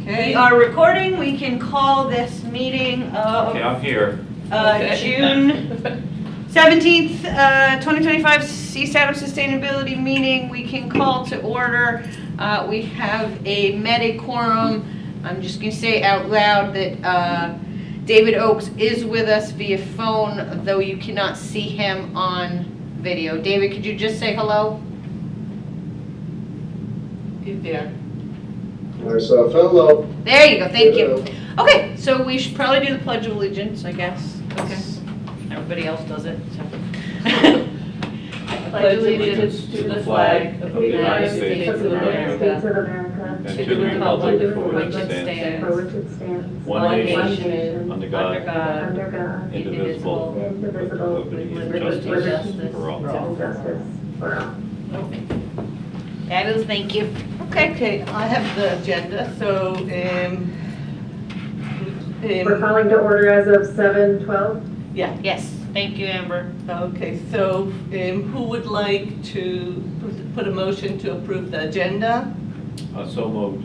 We are recording. We can call this meeting of Okay, I'm here. June 17th, 2025 CSATM Sustainability Meeting. We can call to order. We have a quorum. I'm just going to say out loud that David Oakes is with us via phone, though you cannot see him on video. David, could you just say hello? He's there. Myself, hello. There you go, thank you. Okay, so we should probably do the Pledge of Allegiance, I guess. Okay. Everybody else does it, so. I pledge allegiance to the flag of the United States of America And to the republic for which it stands, stands, one nation, under God, under God, indivisible, with indivisible, liberty and liberty and justice for all. for all. Fabulous, thank you. Okay. Okay, I have the agenda, so, We're calling to order as of 7:12. yeah, Yes, thank you, Amber. okay, so, who would like to put a motion to approve the agenda? So moved.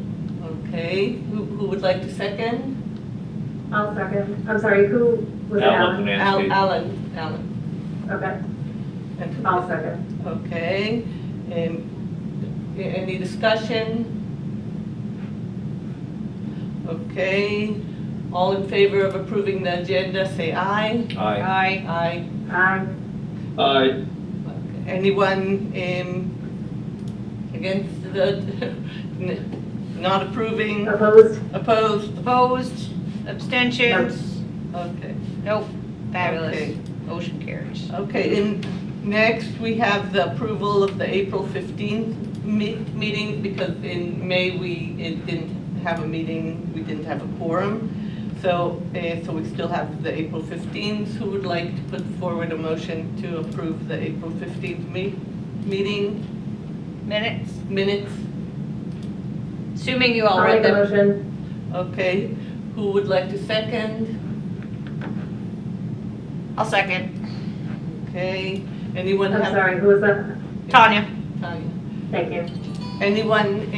Okay, who would like to second? I'll second. I'm sorry, who was it? Alan Alan? Finansky. Alan. Okay, And- I'll second. Okay, any discussion? Okay, all in favor of approving the agenda, say aye. Aye. Aye. Aye. Aye. Aye. Anyone against the, not approving, Opposed? opposed? Opposed, abstentions? Okay. Nope, fabulous. Okay. Motion carries. Okay, and next we have the approval of the April 15th meeting, because in May we didn't have a meeting, we didn't have a quorum. So, so we still have the April 15th. Who would like to put forward a motion to approve the April 15th meeting Minutes, minutes? assuming you all I'll read make a them. motion. Okay, who would like to second? I'll second. Okay, anyone I'm have? sorry, who was that? Tanya? Tanya. Thank you. Anyone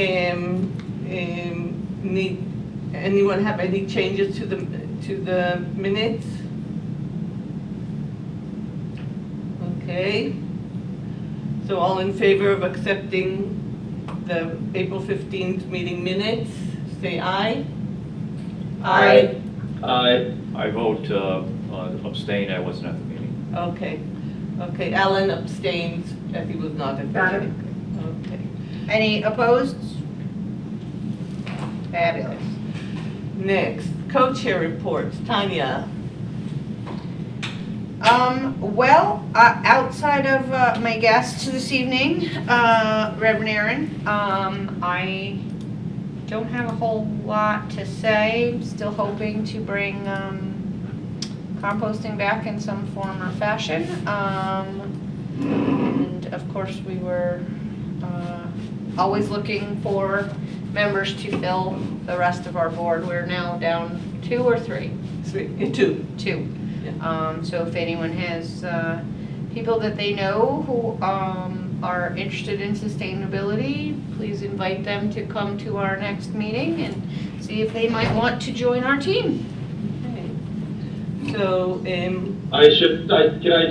anyone have any changes to the minutes? Okay. So all in favor of accepting the April 15th meeting minutes, say aye. Aye. Aye. I vote abstain, I wasn't at the meeting. Okay. Okay, Alan abstains as he was not at the Got it. meeting. Okay. Any opposed? Fabulous. Next, co-chair reports. Tanya. Well, outside of my guest this evening, Reverend Aaron, I don't have a whole lot to say. Still hoping to bring composting back in some form or fashion. And of course, we were always looking for members to fill the rest of our board. We're now down 2 or 3? 2. 2. Yeah. So if anyone has people that they know who are interested in sustainability, please invite them to come to our next meeting and see if they might want to join our team. Okay. So, Can I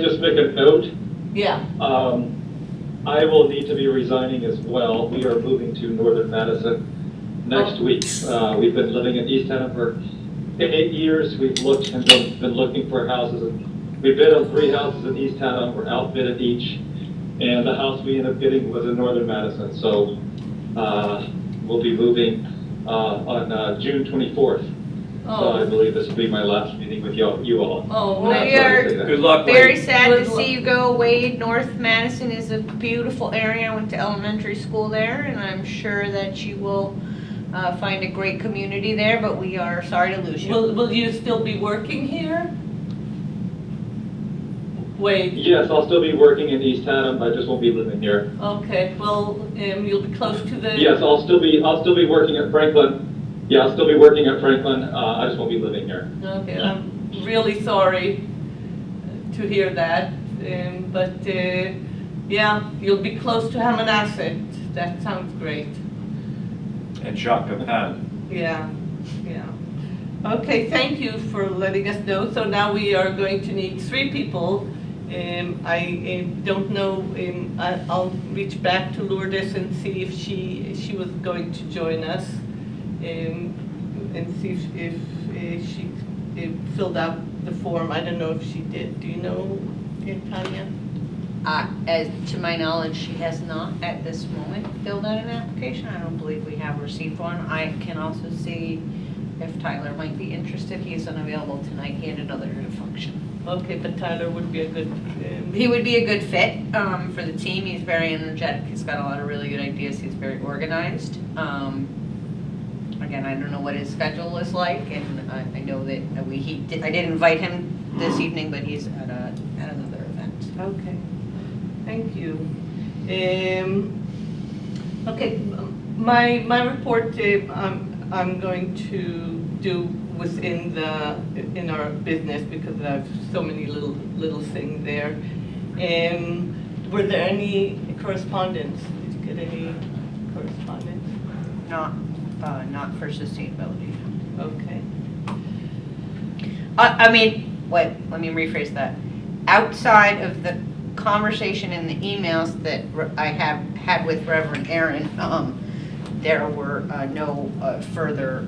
just make a note? yeah. I will need to be resigning as well. We are moving to Northern Madison next week. We've been living in East Hampton for 8 years. We've looked and been looking for houses. We bid on 3 houses in East Hampton. We're outbid at each. And the house we ended up getting was in Northern Madison. So we'll be moving on June 24th. So I Oh, believe this will be my last meeting with you all. oh, We nice. are Good luck, very Wade. sad to Good luck. see you go, Wade. North Madison is a beautiful area. I went to elementary school there, and I'm sure that you will find a great community there, but we are sorry to lose you. Will you still be working here? Wait, Yes, I'll still be working in East Hampton. I just won't be living here. okay, well, you'll be close to the. Yes, I'll still be working at Franklin. Yeah, I'll still be working at Franklin. I just won't be living here. Okay, I'm really sorry to hear that, but yeah, you'll be close to Hammonasset. That sounds great. And Jacques Pepin. Yeah, Yeah. Okay, thank you for letting us know. So now we are going to need 3 people. I don't know, I'll reach back to Lourdes and see if she was going to join us, and see if she filled out the form. I don't know if she did. Do you know, Tanya? As to my knowledge, she has not at this moment filled out an application. I don't believe we have received one. I can also see if Tyler might be interested. He's unavailable tonight. He had another function. Okay, but Tyler would be a good. He would be a good fit for the team. He's very energetic. He's got a lot of really good ideas. He's very organized. Again, I don't know what his schedule is like, and I know that I did invite him this evening, but he's at another event. Okay, thank you. Okay, my report, I'm going to do in our business because I have so many little things there. Were there any correspondence? Did you get any correspondence? Not for sustainability. Okay. I mean, wait, let me rephrase that. Outside of the conversation in the emails that I have had with Reverend Aaron, there were no further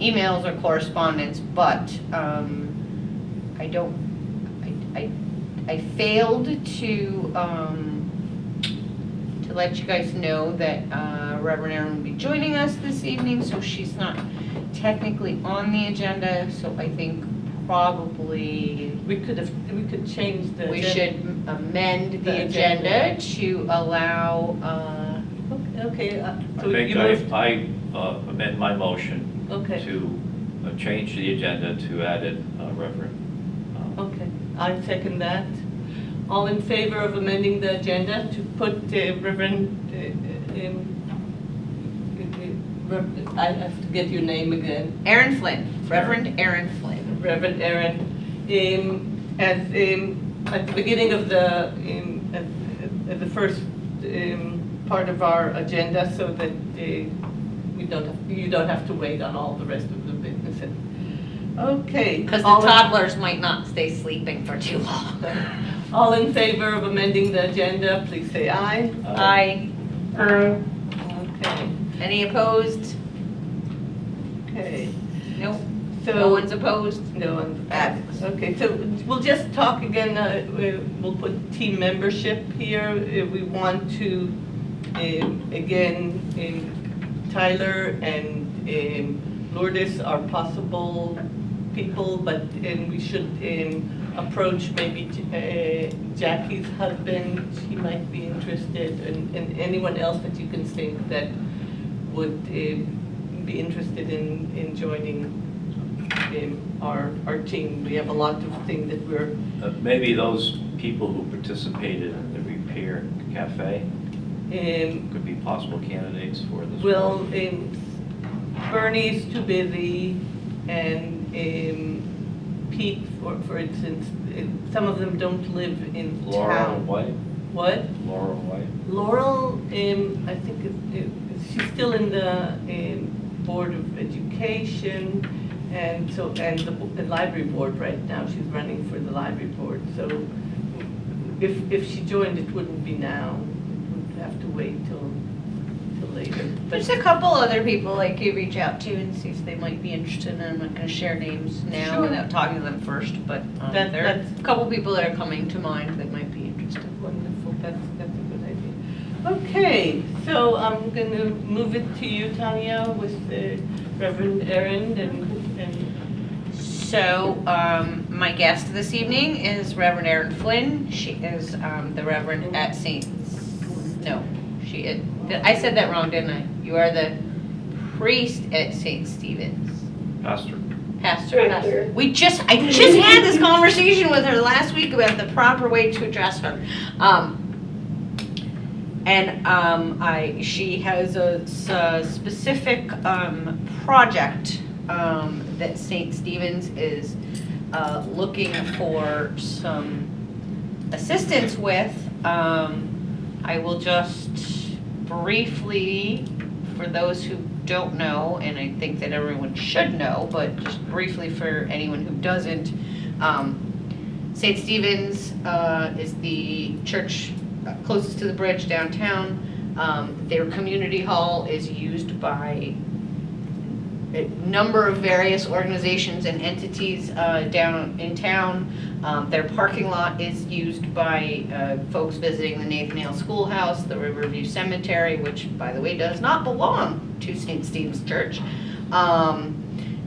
emails or correspondence, but I failed to let you guys know that Reverend Aaron will be joining us this evening, so she's not technically on the agenda, so I think probably We could change the. we agenda. should amend The the agenda. agenda to allow, Okay, I so think you moved, I amend my motion okay, to change the agenda to add in Reverend. okay, I second that. All in favor of amending the agenda to put Reverend, I have to get your name again, Aaron Flynn, Reverend Aaron Flynn. Reverend Aaron, as, at the beginning of the, at the first part of our agenda, so that you don't have to wait on all the rest of the business. Okay. Because the all in- toddlers might not stay sleeping for too long. All in favor of amending the agenda, please say aye. Aye. Okay, Any opposed? okay. Nope. So. No one's opposed? No one's. Fabulous. Okay, so we'll just talk again, we'll put team membership here. We want to, again, Tyler and Lourdes are possible people, but we should approach maybe Jackie's husband. He might be interested, and anyone else that you can think that would be interested in joining our team. We have a lot of things that we're. Maybe those people who participated in the Repair Cafe could be possible candidates for this. Well, Bernie's too busy, and Pete, for instance, some of them don't live in Laurel town. White? What? Laurel White? Laurel, I think she's still in the Board of Education, and the library board right now. She's running for the library board. So if she joined, it wouldn't be now. We'd have to wait till later. There's a couple other people I could reach out to and see if they might be interested, and I'm not gonna share names now Sure. without talking to them first, but there are a couple people that are coming to mind that might be interested. Wonderful, that's a good idea. Okay, so I'm gonna move it to you, Tanya, with the Reverend Aaron and So, my guest this evening is Reverend Erin Flynn. She is the Reverend at I said that wrong, didn't I? You are the priest at St. Stephen's. Pastor. Pastor. I just had this conversation with her last week about the proper way to address her. She has a specific project that St. Stephen's is looking for some assistance with. I will just briefly, for those who don't know, and I think that everyone should know, but just briefly for anyone who doesn't, St. Stephen's is the church closest to the bridge downtown. Their community hall is used by a number of various organizations and entities down in town. Their parking lot is used by folks visiting the Nathan Hale Schoolhouse, the Riverview Cemetery, which, by the way, does not belong to St. Stephen's Church.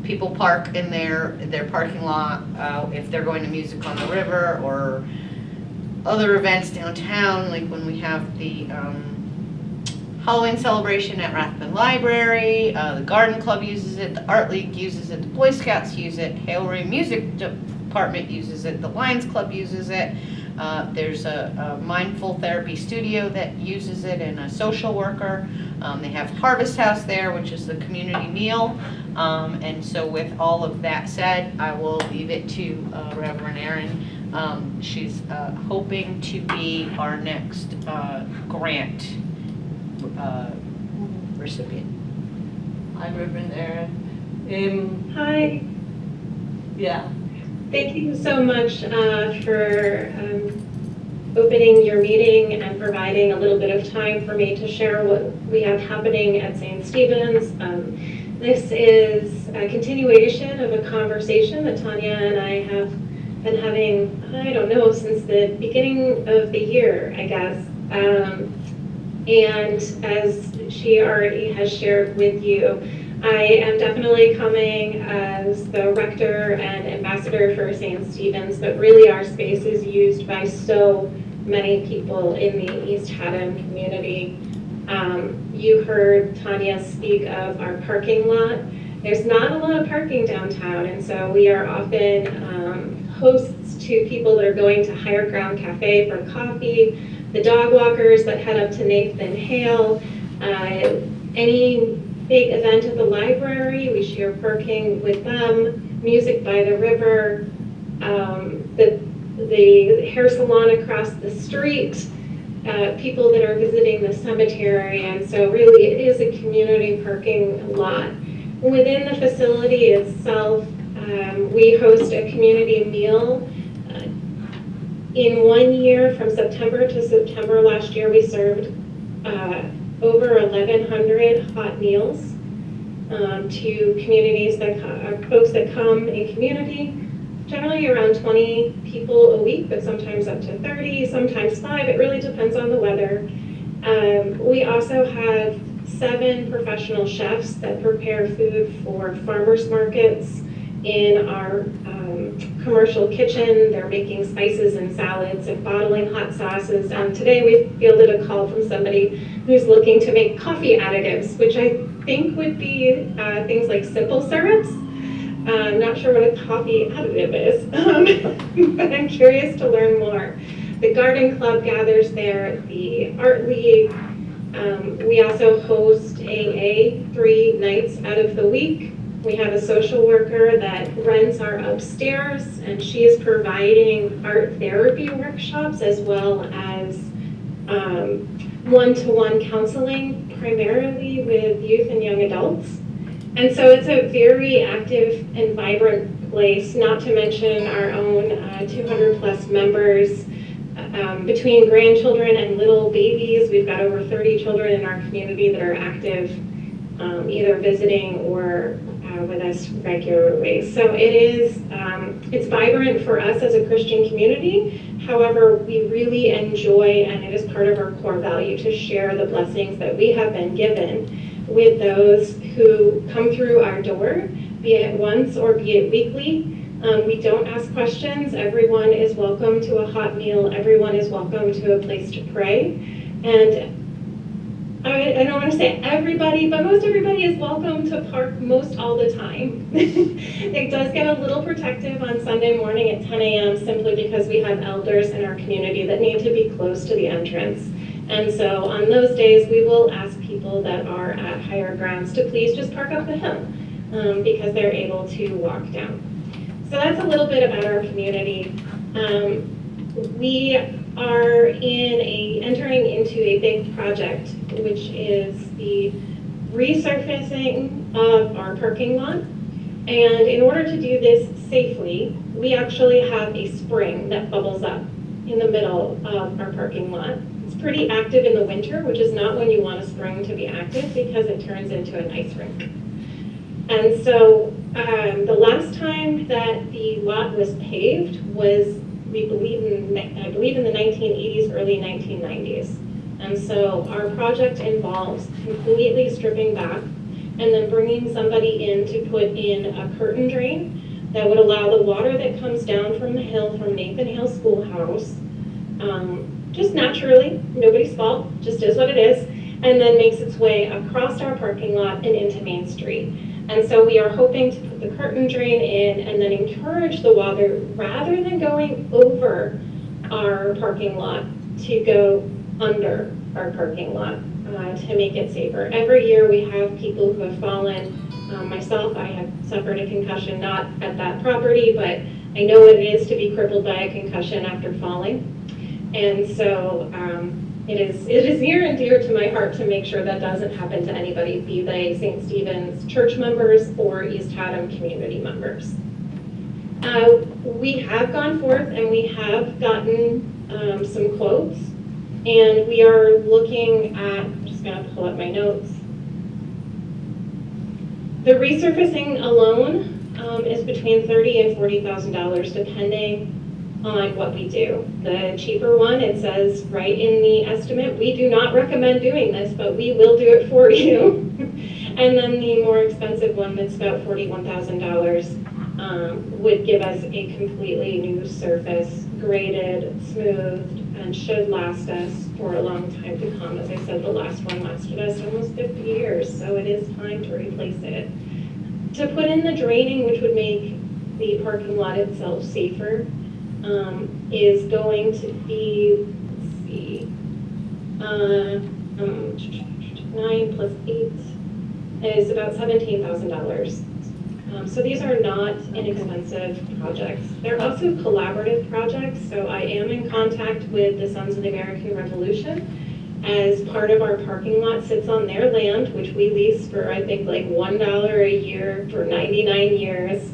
People park in their parking lot if they're going to Music on the River or other events downtown, like when we have the Halloween celebration at Rathbun Library. The Garden Club uses it, the Art League uses it, the Boy Scouts use it, Hale-Ray Music Department uses it, the Lions Club uses it. There's a mindful therapy studio that uses it and a social worker. They have Harvest House there, which is the community meal. And so with all of that said, I will leave it to Reverend Erin. She's hoping to be our next grant recipient. Hi, Reverend Aaron. Hi, Yeah, thank you so much for opening your meeting and providing a little bit of time for me to share what we have happening at St. Stephen's. This is a continuation of a conversation that Tanya and I have been having, I don't know, since the beginning of the year, I guess. And as she already has shared with you, I am definitely coming as the rector and ambassador for St. Stephen's, but really our space is used by so many people in the East Haddam community. You heard Tanya speak of our parking lot. There's not a lot of parking downtown, and so we are often hosts to people that are going to Higher Ground Cafe for coffee, the dog walkers that head up to Nathan Hale, any big event at the library, we share parking with them, music by the river, the hair salon across the street, people that are visiting the cemetery, and so really it is a community parking lot. Within the facility itself, we host a community meal. In 1 year, from September to September last year, we served over 1,100 hot meals to communities that folks that come in community. Generally around 20 people a week, but sometimes up to 30, sometimes 5. It really depends on the weather. We also have 7 professional chefs that prepare food for farmers markets in our commercial kitchen. They're making spices and salads and bottling hot sauces. Today we fielded a call from somebody who's looking to make coffee additives, which I think would be things like simple syrups. I'm not sure what a coffee additive is, but I'm curious to learn more. The Garden Club gathers there, the Art League. We also host AA 3 nights out of the week. We have a social worker that rents our upstairs, and she is providing art therapy workshops as well as one-to-one counseling, primarily with youth and young adults. And so it's a very active and vibrant place, not to mention our own 200 plus members. Between grandchildren and little babies, we've got over 30 children in our community that are active, either visiting or with us regularly. So it is, it's vibrant for us as a Christian community. However, we really enjoy, and it is part of our core value, to share the blessings that we have been given with those who come through our door, be it once or be it weekly. We don't ask questions. Everyone is welcome to a hot meal. Everyone is welcome to a place to pray. And I don't want to say everybody, but most everybody is welcome to park most all the time. It does get a little protective on Sunday morning at 10 a.m. simply because we have elders in our community that need to be close to the entrance. And so on those days, we will ask people that are at higher grounds to please just park up the hill because they're able to walk down. So that's a little bit about our community. We are entering into a big project which is the resurfacing of our parking lot. And in order to do this safely, we actually have a spring that bubbles up in the middle of our parking lot. It's pretty active in the winter, which is not when you want a spring to be active because it turns into an ice rink. And so the last time that the lot was paved was, I believe in the 1980s, early 1990s. And so our project involves completely stripping back and then bringing somebody in to put in a curtain drain that would allow the water that comes down from the hill from Nathan Hill Schoolhouse, just naturally, nobody's fault, just is what it is, and then makes its way across our parking lot and into Main Street. And so we are hoping to put the curtain drain in and then encourage the water, rather than going over our parking lot, to go under our parking lot to make it safer. Every year we have people who have fallen. Myself, I have suffered a concussion, not at that property, but I know what it is to be crippled by a concussion after falling. And so it is near and dear to my heart to make sure that doesn't happen to anybody, be they St. Stephen's church members or East Haddam community members. We have gone forth and we have gotten some quotes, and we are looking at, I'm just going to pull up my notes. The resurfacing alone is between $30,000 and $40,000 depending on what we do. The cheaper one, it says right in the estimate, we do not recommend doing this, but we will do it for you. And then the more expensive one, that's about $41,000, would give us a completely new surface, graded, smoothed, and should last us for a long time to come. As I said, the last one lasted us almost 50 years, so it is time to replace it. To put in the draining, which would make the parking lot itself safer, is going to be, let's see, 9 plus 8 is about $17,000. So these are not inexpensive projects. They're also collaborative projects, so I am in contact with the Sons of the American Revolution, as part of our parking lot sits on their land, which we lease for, I think, like $1 a year for 99 years,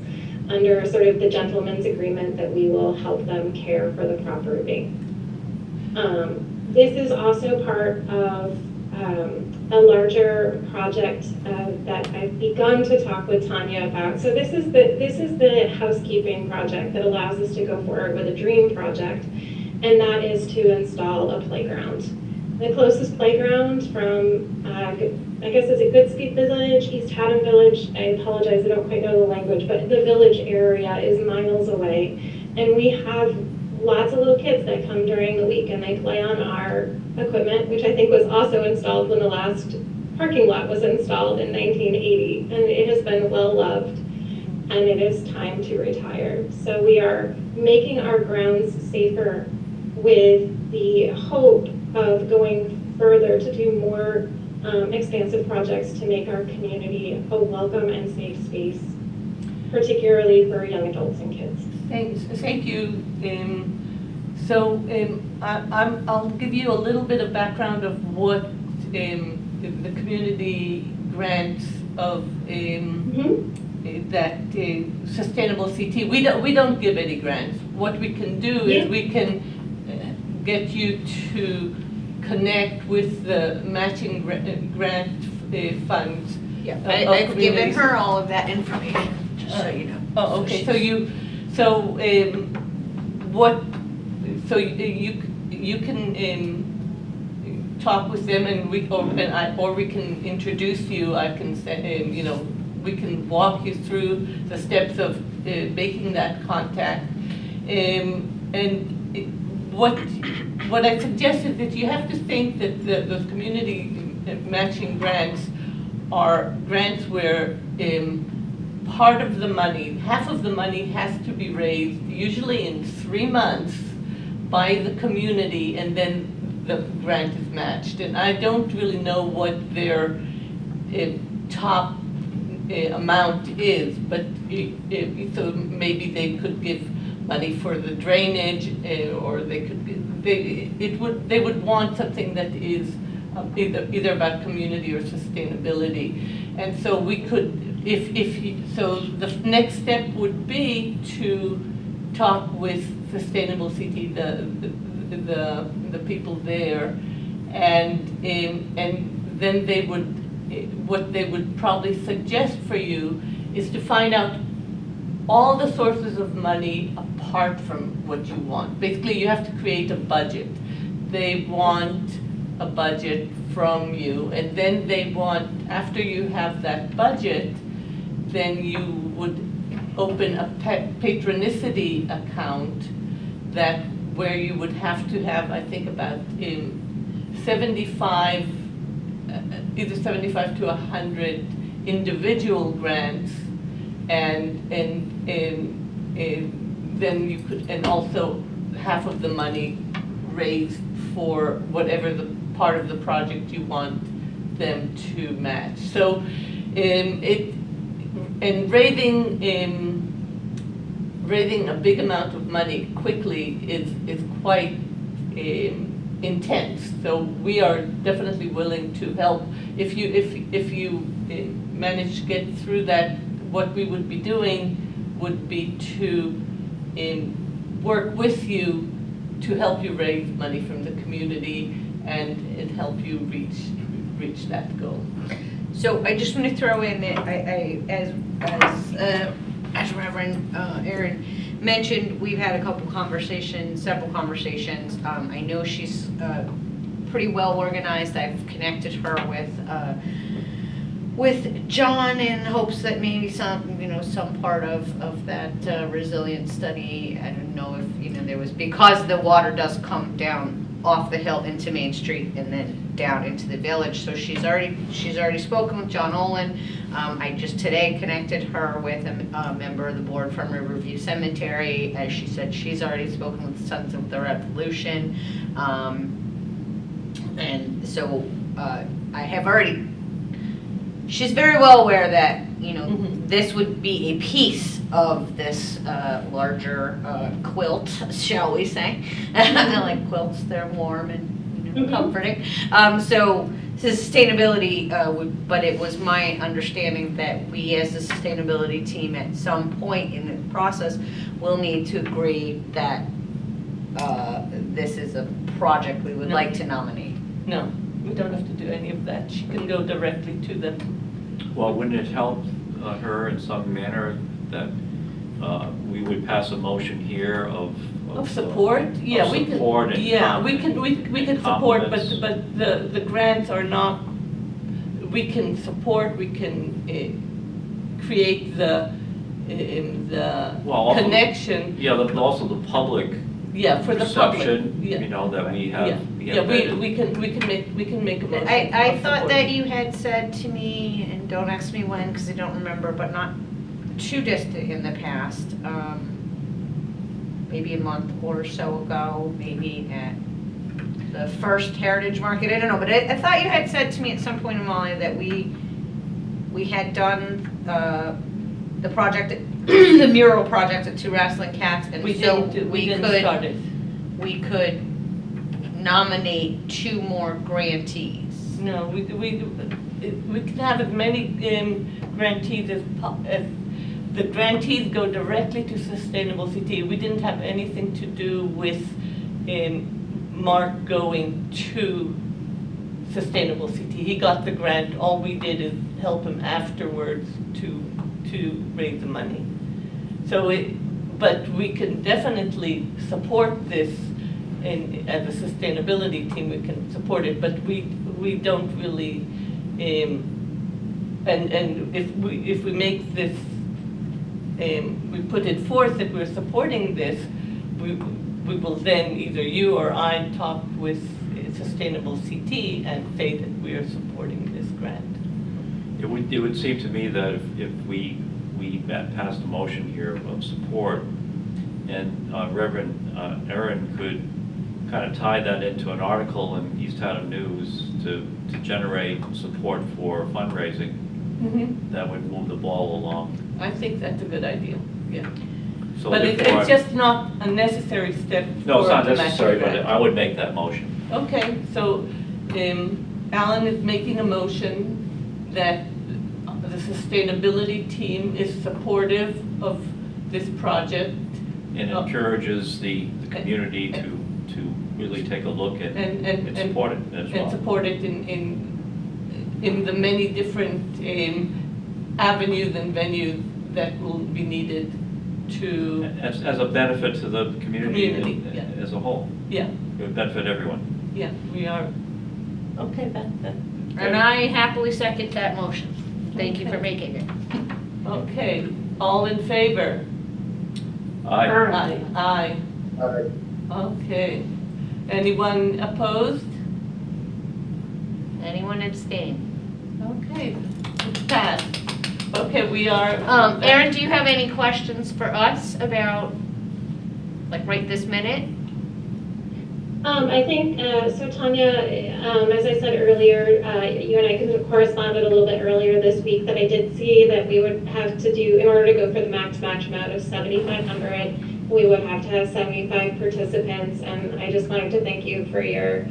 under sort of the gentleman's agreement that we will help them care for the property. This is also part of a larger project that I've begun to talk with Tanya about. So this is the housekeeping project that allows us to go forward with a dream project, and that is to install a playground. The closest playground from, I guess, is it Goodspeed Village, East Haddam Village? I apologize, I don't quite know the language, but the village area is miles away. And we have lots of little kids that come during the week and they play on our equipment, which I think was also installed when the last parking lot was installed in 1980. And it has been well loved, and it is time to retire. So we are making our grounds safer with the hope of going further to do more expansive projects to make our community a welcome and safe space, particularly for young adults and kids. Thank you. I'll give you a little bit of background of what the community grants of that Sustainable CT. We don't give any grants. What we can do is we can get you to connect with the matching grant funds. Yeah, of I've given communities. her all of that information, just so you know. Oh, okay, so you can talk with them, and we can introduce you. I can we can walk you through the steps of making that contact. What I suggest is that you have to think that those community matching grants are grants where part of the money, half of the money, has to be raised usually in 3 months by the community, and then the grant is matched. And I don't really know what their top amount is, but so maybe they could give money for the drainage, or they could they would want something that is either about community or sustainability. And so we could, so the next step would be to talk with Sustainable CT, the people there, and then they would, what they would probably suggest for you is to find out all the sources of money apart from what you want. Basically, you have to create a budget. They want a budget from you, and then they want, after you have that budget, then you would open a patronicity account that where you would have to have, I think, about 75, either 75 to 100 individual grants, and then you could, and also half of the money raised for whatever the part of the project you want them to match. So raising a big amount of money quickly is quite intense. So we are definitely willing to help. If you manage to get through that, what we would be doing would be to work with you to help you raise money from the community and help you reach that goal. So I just want to throw in that as Reverend Erin mentioned, we've had a couple conversations, several conversations. I know she's pretty well organized. I've connected her with John in hopes that maybe some part of that resilience study, I don't know if, there was, because the water does come down off the hill into Main Street and then down into the village. So she's already spoken with John Olin. I just today connected her with a member of the board from Riverview Cemetery. As she said, she's already spoken with Sons of the Revolution. And so I have already, she's very well aware that, this would be a piece of this larger quilt, shall we say. I like quilts, they're warm and comforting. So sustainability but it was my understanding that we as a sustainability team at some point in the process will need to agree that this is a project we would like to nominate. No, we don't have to do any of that. She can go directly to them. Well, wouldn't it help her in some manner that we would pass a motion here of support? Yeah, we can. Support and Yeah, we can support, compliments. but the grants are not. We can support. We can create the Well, also- connection. Yeah, also the public Yeah, for the public. perception, Yeah. That we have. Yeah, yeah, we can make a motion. I of thought support. that you had said to me, and don't ask me when because I don't remember, but not too distant in the past, maybe a month or so ago, maybe at the first Heritage Market, I don't know, but I thought you had said to me at some point in Molly that we had done the project, the mural project at Two Wrestling Cats, and We so didn't start it. we could nominate 2 more grantees. No, we can have as many grantees as the grantees go directly to Sustainable CT. We didn't have anything to do with Mark going to Sustainable CT. He got the grant. All we did is help him afterwards to raise the money. So but we can definitely support this. As a sustainability team, we can support it, but we don't really. And if we make this, we put it forth that we're supporting this, we will then either you or I talk with Sustainable CT and say that we are supporting this grant. It would seem to me that if we passed a motion here of support, and Reverend Erin could kind of tie that into an article in East Haddam News to generate support for fundraising, that would move the ball along. I think that's a good idea, yeah. So But therefore, it's just not a necessary step. No, it's not for a necessary, matching but grant. I would make that motion. Okay, so Alan is making a motion that the sustainability team is supportive of this project And encourages the community to really take a look at and support it as well. and support it in the many different avenues and venues that will be needed to, As a benefit to the community Community, yeah. as a whole. yeah, It would benefit everyone. yeah, we are, okay, that. And I happily second that motion. Thank you for making it. Okay, all in favor? Aye. Aye. Aye. Okay. Anyone opposed? Anyone abstain? Okay, it's passed. Okay, we are. Erin, do you have any questions for us about, like, right this minute? I think, so Tanya, as I said earlier, you and I corresponded a little bit earlier this week that I did see that we would have to do, in order to go for the max match amount of 7,500, we would have to have 75 participants, and I just wanted to thank you for your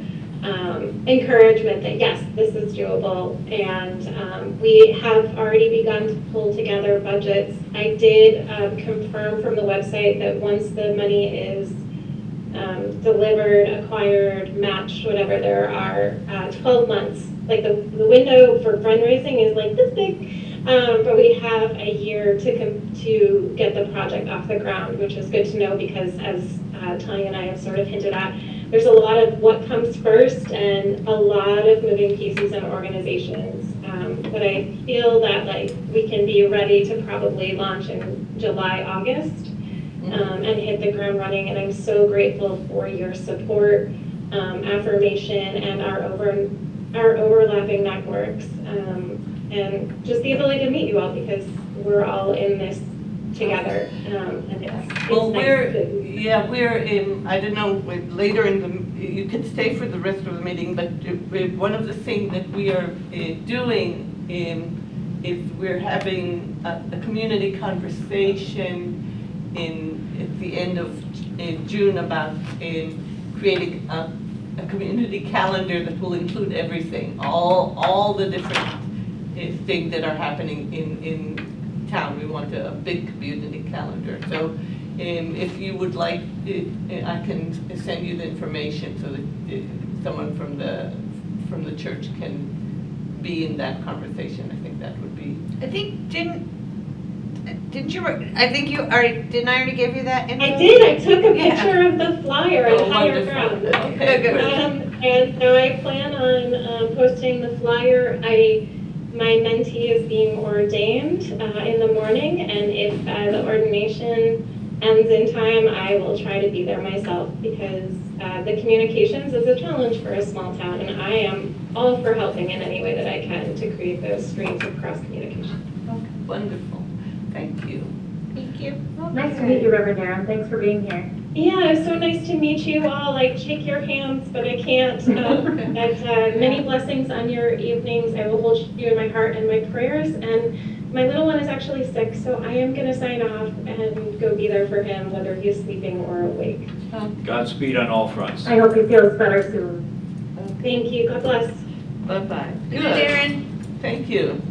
encouragement that yes, this is doable, and we have already begun to pull together budgets. I did confirm from the website that once the money is delivered, acquired, matched, whatever, there are 12 months. Like the window for fundraising is like this big, but we have a year to get the project off the ground, which is good to know because as Tanya and I have sort of hinted at, there's a lot of what comes first and a lot of moving pieces and organizations. But I feel that like we can be ready to probably launch in July, August. And hit the ground running, and I'm so grateful for your support, affirmation, and our overlapping networks, and just the ability to meet you all because we're all in this together. And it's Well, nice we're in, I don't know, later you can stay for the rest of the meeting, but one of the things that we are doing is we're having a community conversation at the end of June about creating a community calendar that will include everything, all the different things that are happening in town. We want a big community calendar. So if you would like, I can send you the information so that someone from the church can be in that conversation. I think that would be. I think, didn't you, I think you already, didn't I already give you that info? I did. I took a Yeah. picture of the flyer Oh, and higher wonderful. ground. Okay, good. And so I plan on posting the flyer. My mentee is being ordained in the morning, and if the ordination ends in time, I will try to be there myself because the communications is a challenge for a small town, and I am all for helping in any way that I can to create those streams of cross communication. Wonderful. Thank you. Thank you. Nice to meet you, Reverend Aaron. Thanks for being here. Yeah, it's so nice to meet you all. Like, shake your hands, but I can't. But many blessings on your evenings. I will hold you in my heart and my prayers. And my little one is actually sick, so I am going to sign off and go be there for him, whether he's sleeping or awake. Godspeed on all fronts. I hope he feels better soon. Thank you. God bless. Bye-bye. Good, Erin. Thank you.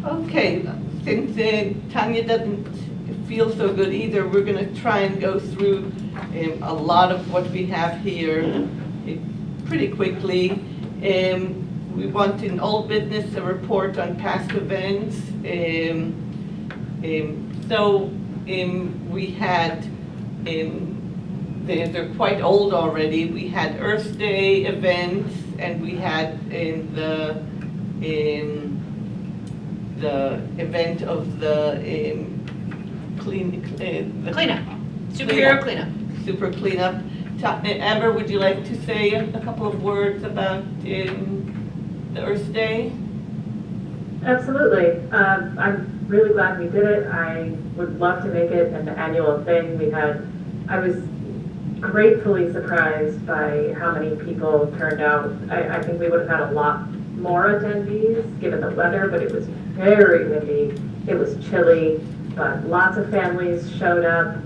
Okay, since Tanya doesn't feel so good either, we're going to try and go through a lot of what we have here pretty quickly. We want in old business a report on past events. We had, they're quite old already. We had Earth Day events, and we had the event of the Cleanup. Superhero cleanup. Super cleanup. Amber, would you like to say a couple of words about the Earth Day? Absolutely. I'm really glad we did it. I would love to make it an annual thing. I was gratefully surprised by how many people turned out. I think we would have had a lot more attendees given the weather, but it was very windy. It was chilly, but lots of families showed up.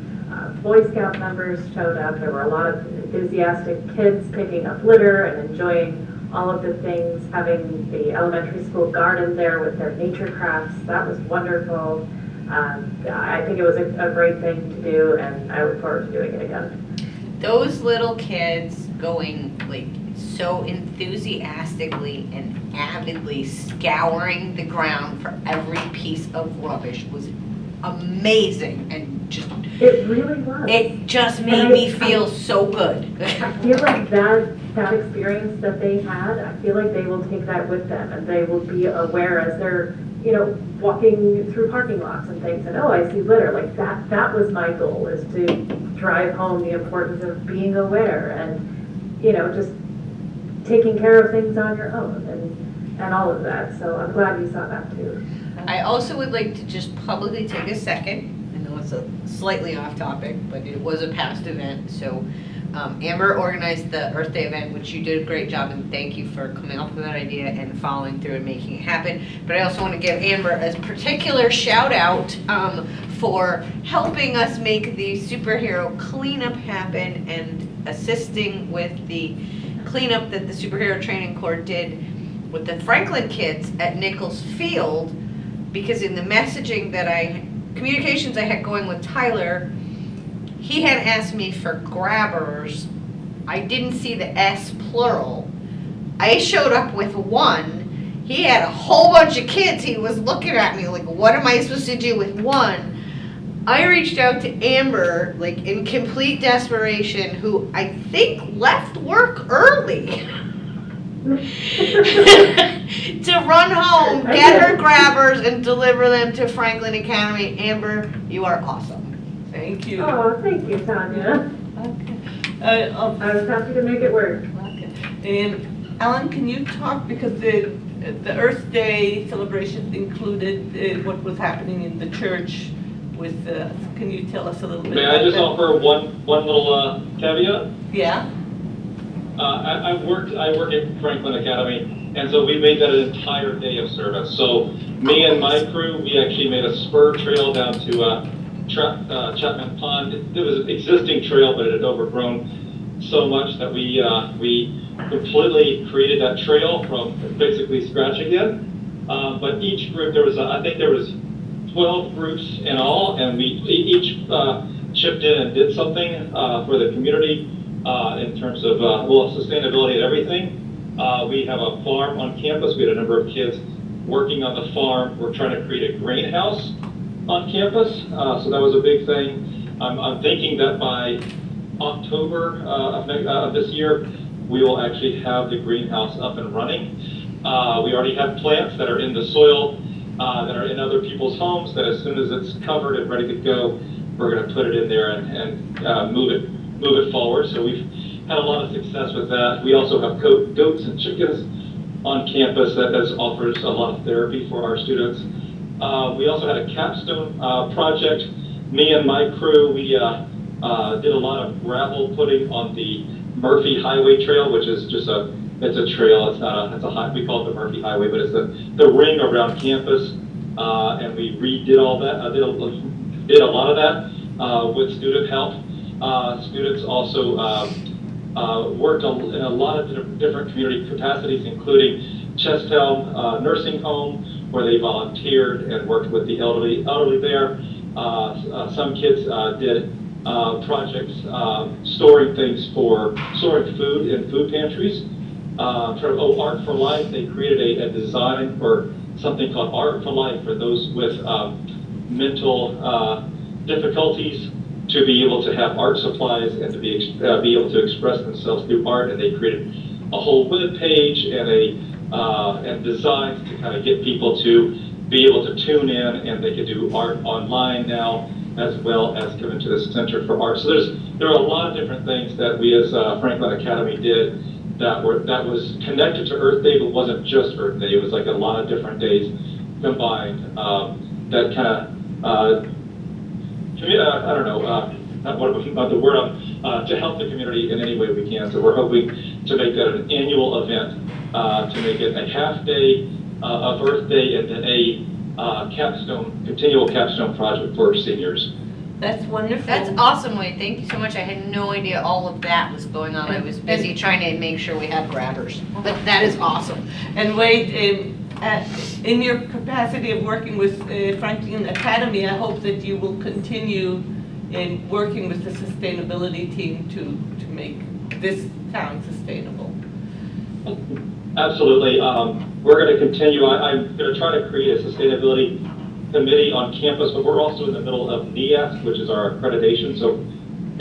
Boy Scout members showed up. There were a lot of enthusiastic kids picking up litter and enjoying all of the things, having the elementary school garden there with their nature crafts, that was wonderful. I think it was a great thing to do, and I look forward to doing it again. Those little kids going like so enthusiastically and avidly scouring the ground for every piece of rubbish was amazing, and It really was. it just made me feel so good. I feel like that experience that they had, I feel like they will take that with them, and they will be aware as they're, walking through parking lots and things, and oh, I see litter. Like that was my goal, is to drive home the importance of being aware and, just taking care of things on your own and all of that. So I'm glad you saw that too. I also would like to just publicly take a second. I know it's a slightly off topic, but it was a past event. So Amber organized the Earth Day event, which you did a great job, and thank you for coming up with that idea and following through and making it happen. But I also want to give Amber a particular shout out for helping us make the superhero cleanup happen and assisting with the cleanup that the Superhero Training Corps did with the Franklin kids at Nichols Field, because in the messaging communications I had going with Tyler, he had asked me for grabbers. I didn't see the S plural. I showed up with one. He had a whole bunch of kids. He was looking at me like, what am I supposed to do with one? I reached out to Amber, like in complete desperation, who I think left work early to run home, get her grabbers, and deliver them to Franklin Academy. Amber, you are awesome. Thank you. Oh, thank you, Tanya. Okay. I was happy to make it work. Okay. And Alan, can you talk, because the Earth Day celebrations included what was happening in the church with, can you tell us a little bit May about I just that? offer one little caveat? Yeah? I work at Franklin Academy, and so we made that an entire day of service. So me and my crew, we actually made a spur trail down to Chapman Pond. It was an existing trail, but it had overgrown so much that we completely created that trail from basically scratch again. But each group, I think there was 12 groups in all, and we each chipped in and did something for the community in terms of sustainability and everything. We have a farm on campus. We had a number of kids working on the farm. We're trying to create a greenhouse on campus, so that was a big thing. I'm thinking that by October of this year, we will actually have the greenhouse up and running. We already have plants that are in the soil, that are in other people's homes, that as soon as it's covered and ready to go, we're going to put it in there and move it forward. So we've had a lot of success with that. We also have goats and chickens on campus that offers a lot of therapy for our students. We also had a capstone project. Me and my crew, we did a lot of gravel putting on the Murphy Highway Trail, which is just it's a trail. It's a high, we call it the Murphy Highway, but it's the ring around campus. And we redid all that. I did a lot of that with student help. Students also worked in a lot of different community capacities, including Chesthelm Nursing Home, where they volunteered and worked with the elderly there. Some kids did projects storing food in food pantries. Art for Life, they created a design for something called Art for Life for those with mental difficulties, to be able to have art supplies and to be able to express themselves through art. And they created a whole web page and designs to kind of get people to be able to tune in, and they can do art online now, as well as come into the Center for Art. So there are a lot of different things that we as Franklin Academy did that was connected to Earth Day, but wasn't just Earth Day. It was like a lot of different days combined that kind of, I don't know, what the word to help the community in any way we can. So we're hoping to make that an annual event, to make it a half day of Earth Day and then a continual capstone project for seniors. That's wonderful. That's awesome, Wade. Thank you so much. I had no idea all of that was going on. I was busy trying to make sure we had grabbers, but that is awesome. And Wade, in your capacity of working with Franklin Academy, I hope that you will continue in working with the sustainability team to make this town sustainable. Absolutely. We're going to continue. I'm going to try to create a sustainability committee on campus, but we're also in the middle of NEASC, which is our accreditation. So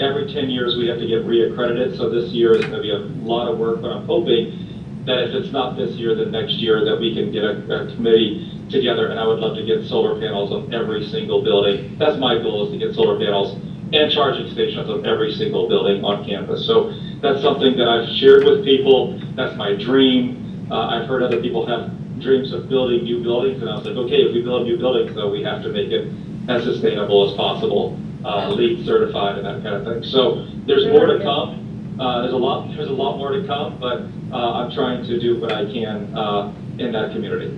every 10 years we have to get reaccredited. So this year is going to be a lot of work, but I'm hoping that if it's not this year, then next year that we can get a committee together. And I would love to get solar panels on every single building. That's my goal, is to get solar panels and charging stations on every single building on campus. So that's something that I've shared with people. That's my dream. I've heard other people have dreams of building new buildings, and I was like, okay, if we build new buildings, though, we have to make it as sustainable as possible, LEED certified and that kind of thing. So there's more to come. There's a lot more to come, but I'm trying to do what I can in that community.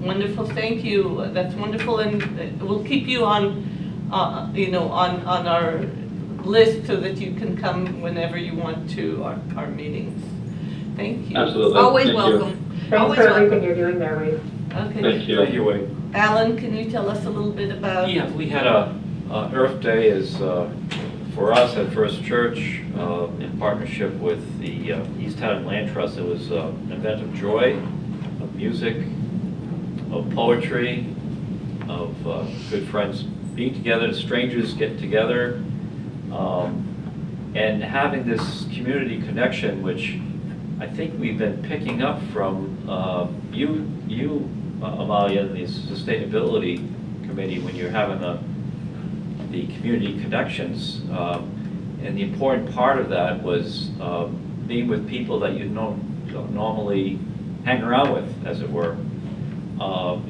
Wonderful, thank you. That's wonderful, and we'll keep you on, on our list so that you can come whenever you want to our meetings. Thank you. Absolutely. Always Thank you. welcome. Thanks Always for everything welcome. you're doing there, Wade. Okay. Thank you. Thank you, Wade. Alan, can you tell us a little bit about? Yeah, we had Earth Day is for us at First Church in partnership with the East Haddam Land Trust. It was an event of joy, of music, of poetry, of good friends being together, strangers getting together, and having this community connection, which I think we've been picking up from you, Amalia, and the Sustainability Committee, when you're having the community connections. And the important part of that was being with people that you don't normally hang around with, as it were.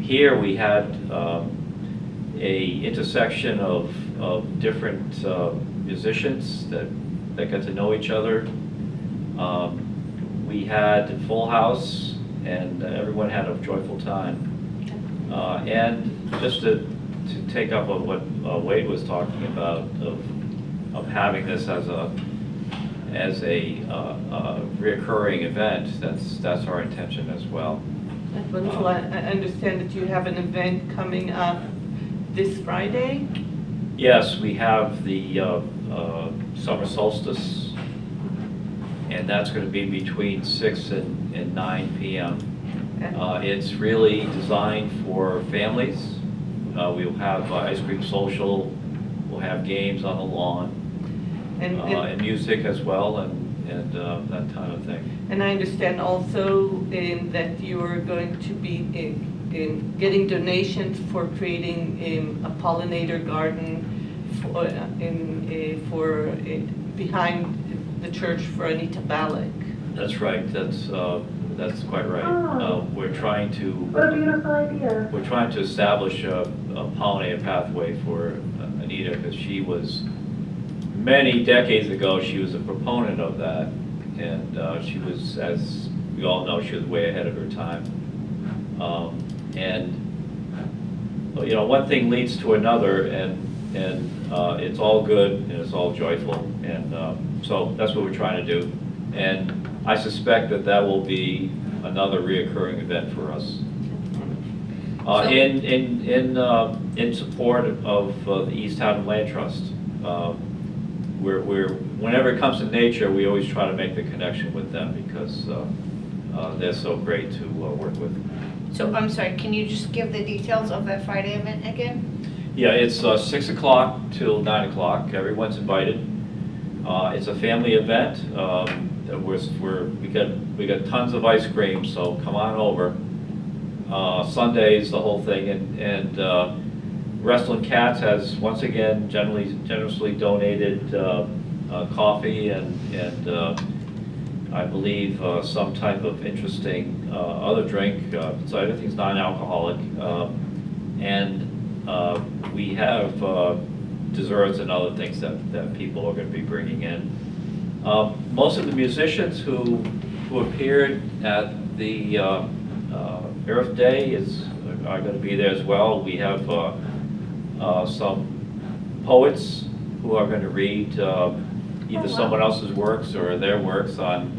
Here we had a intersection of different musicians that got to know each other. We had a full house, and everyone had a joyful time. And just to take up on what Wade was talking about, of having this as a reoccurring event, that's our intention as well. That's wonderful. I understand that you have an event coming up this Friday. Yes, we have the summer solstice, and that's going to be between 6 and 9 p.m. It's really designed for families. We'll have ice cream social, we'll have games on the lawn, and music as well, and that kind of thing. And I understand also that you are going to be in getting donations for creating a pollinator garden for behind the church for Anita Ballack. That's right. That's quite right. Oh. We're trying to. What a beautiful idea. We're trying to establish a pollinator pathway for Anita, because she was, many decades ago, she was a proponent of that, and she was, as we all know, she was way ahead of her time. And one thing leads to another, and it's all good and it's all joyful, and so that's what we're trying to do. And I suspect that will be another reoccurring event for us. In support of the East Haddam Land Trust, whenever it comes to nature, we always try to make the connection with them, because they're so great to work with. So I'm sorry, can you just give the details of that Friday event again? Yeah, it's 6 o'clock till 9 o'clock. Everyone's invited. It's a family event. We got tons of ice cream, so come on over. Sundays, the whole thing, and Wrestling Cats has once again generously donated coffee and I believe some type of interesting other drink. So everything's non-alcoholic, and we have desserts and other things that people are going to be bringing in. Most of the musicians who appeared at the Earth Day are going to be there as well. We have some poets who are going to read either wow. someone else's works or their works on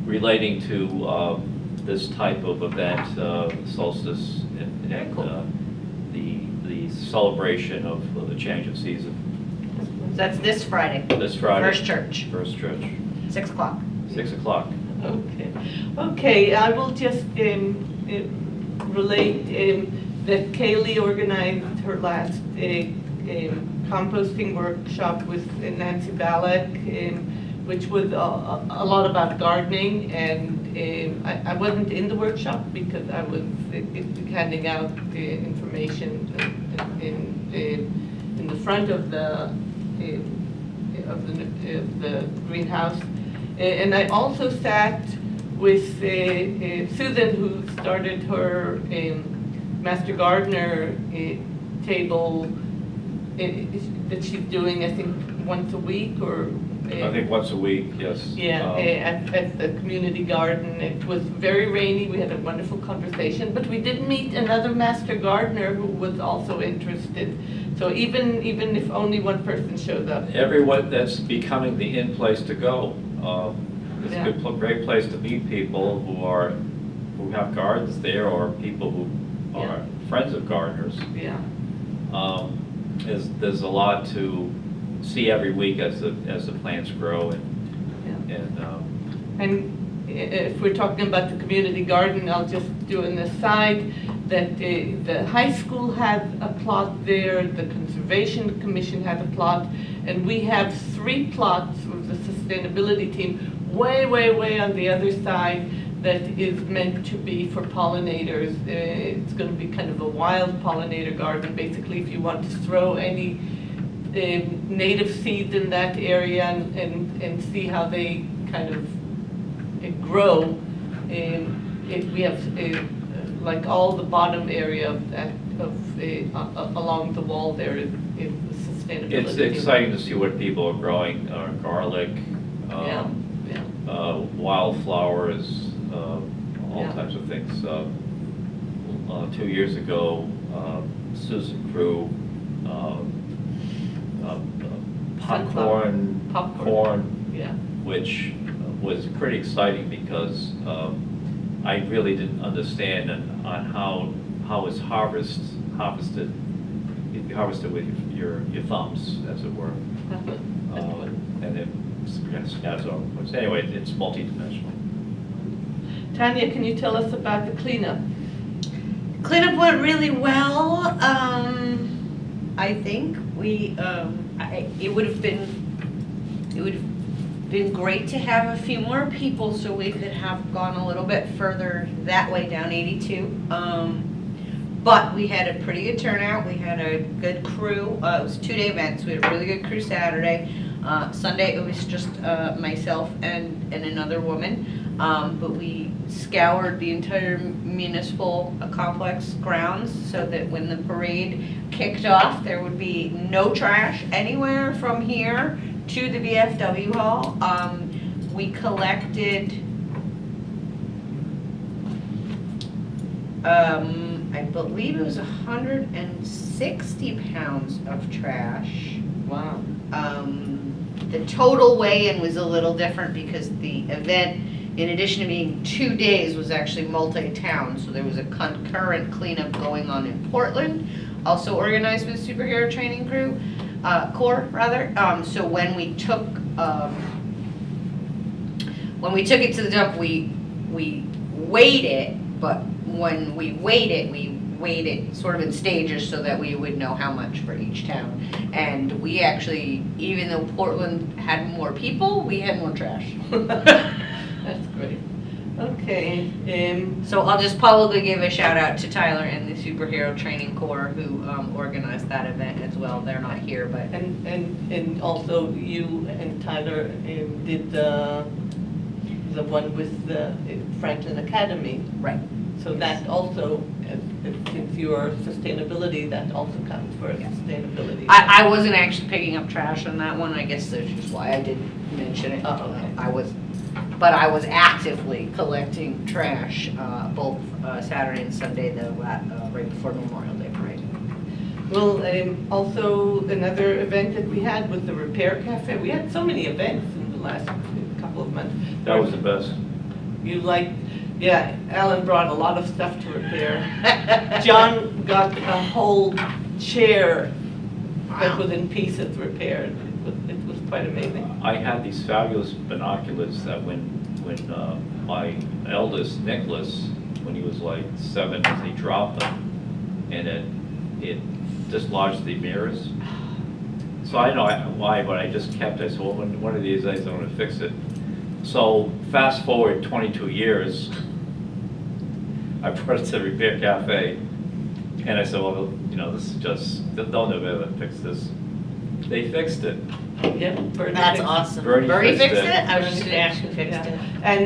relating to this type of event, solstice, and cool. the celebration of the change of season. That's this Friday, This Friday. First Church, First Church, 6 o'clock. 6 o'clock. Okay, I will just relate that Kaylee organized her last composting workshop with Nancy Ballack, which was a lot about gardening, and I wasn't in the workshop because I was handing out the information in the front of the greenhouse. And I also sat with Susan, who started her Master Gardener table that she's doing, I think, once a week or. I think once a week, yes. Yeah, at the community garden. It was very rainy. We had a wonderful conversation, but we did meet another Master Gardener who was also interested. So even if only one person showed up. Everyone, that's becoming the in place to go. It's Yeah. a good, great place to meet people who have gardens there, or people who are friends of gardeners. Yeah. There's a lot to see every week as the plants grow, And if we're talking about the community garden, I'll just do an aside that the high school has a plot there, the Conservation Commission has a plot, and we have 3 plots with the sustainability team way on the other side that is meant to be for pollinators. It's going to be kind of a wild pollinator garden. Basically, if you want to throw any native seeds in that area and see how they kind of grow. We have like all the bottom area of that along the wall there is sustainability. it's exciting to see what people are growing, garlic, Yeah. wildflowers, all Yeah. types of things. 2 years ago, Susan grew Popcorn. corn, Yeah. which was pretty exciting because I really didn't understand on how it's harvested. It'd be harvested with your thumbs, as it were, and it scatters over. So anyway, it's multidimensional. Tanya, can you tell us about the cleanup? Cleanup went really well. I think it would have been great to have a few more people so we could have gone a little bit further that way down 82. But we had a pretty good turnout. We had a good crew. It was a 2-day event, so we had a really good crew Saturday. Sunday it was just myself and another woman. But we scoured the entire municipal complex grounds so that when the parade kicked off, there would be no trash anywhere from here to the VFW hall. We collected, I believe it was 160 pounds of trash. Wow. The total weigh-in was a little different because the event, in addition to being 2 days, was actually multi-town. So there was a concurrent cleanup going on in Portland, also organized with Superhero Training Corps. So when we took it to the dump, we weighed it, but when we weighed it sort of in stages so that we would know how much for each town. And we actually, even though Portland had more people, we had more trash. That's great. Okay. So I'll just publicly give a shout out to Tyler and the Superhero Training Corps who organized that event as well. They're not here, but And also you and Tyler did the one with the Franklin Academy. right. So that also, since you are sustainability, that also counts for Yeah. sustainability. I wasn't actually picking up trash on that one. I guess that's just why I didn't mention it. Oh, okay. I was actively collecting trash both Saturday and Sunday, right before Memorial Day parade. Well, also another event that we had was the Repair Cafe. We had so many events in the last couple of months. That was the best. You like, yeah, Alan brought a lot of stuff to repair. John got a whole chair that was in pieces repaired. It was quite amazing. I had these fabulous binoculars that when my eldest, Nicholas, when he was like 7, he dropped them, and it dislodged the mirrors. So I don't know why, but I just kept it. So one of these days I'm going to fix it. So fast forward 22 years, I brought it to the Repair Cafe, and I said, well, this is just, they'll never fix this. They fixed it. Yeah, Bernie That's fixed- awesome. Bernie fixed it. I was just gonna ask who fixed Yeah. it.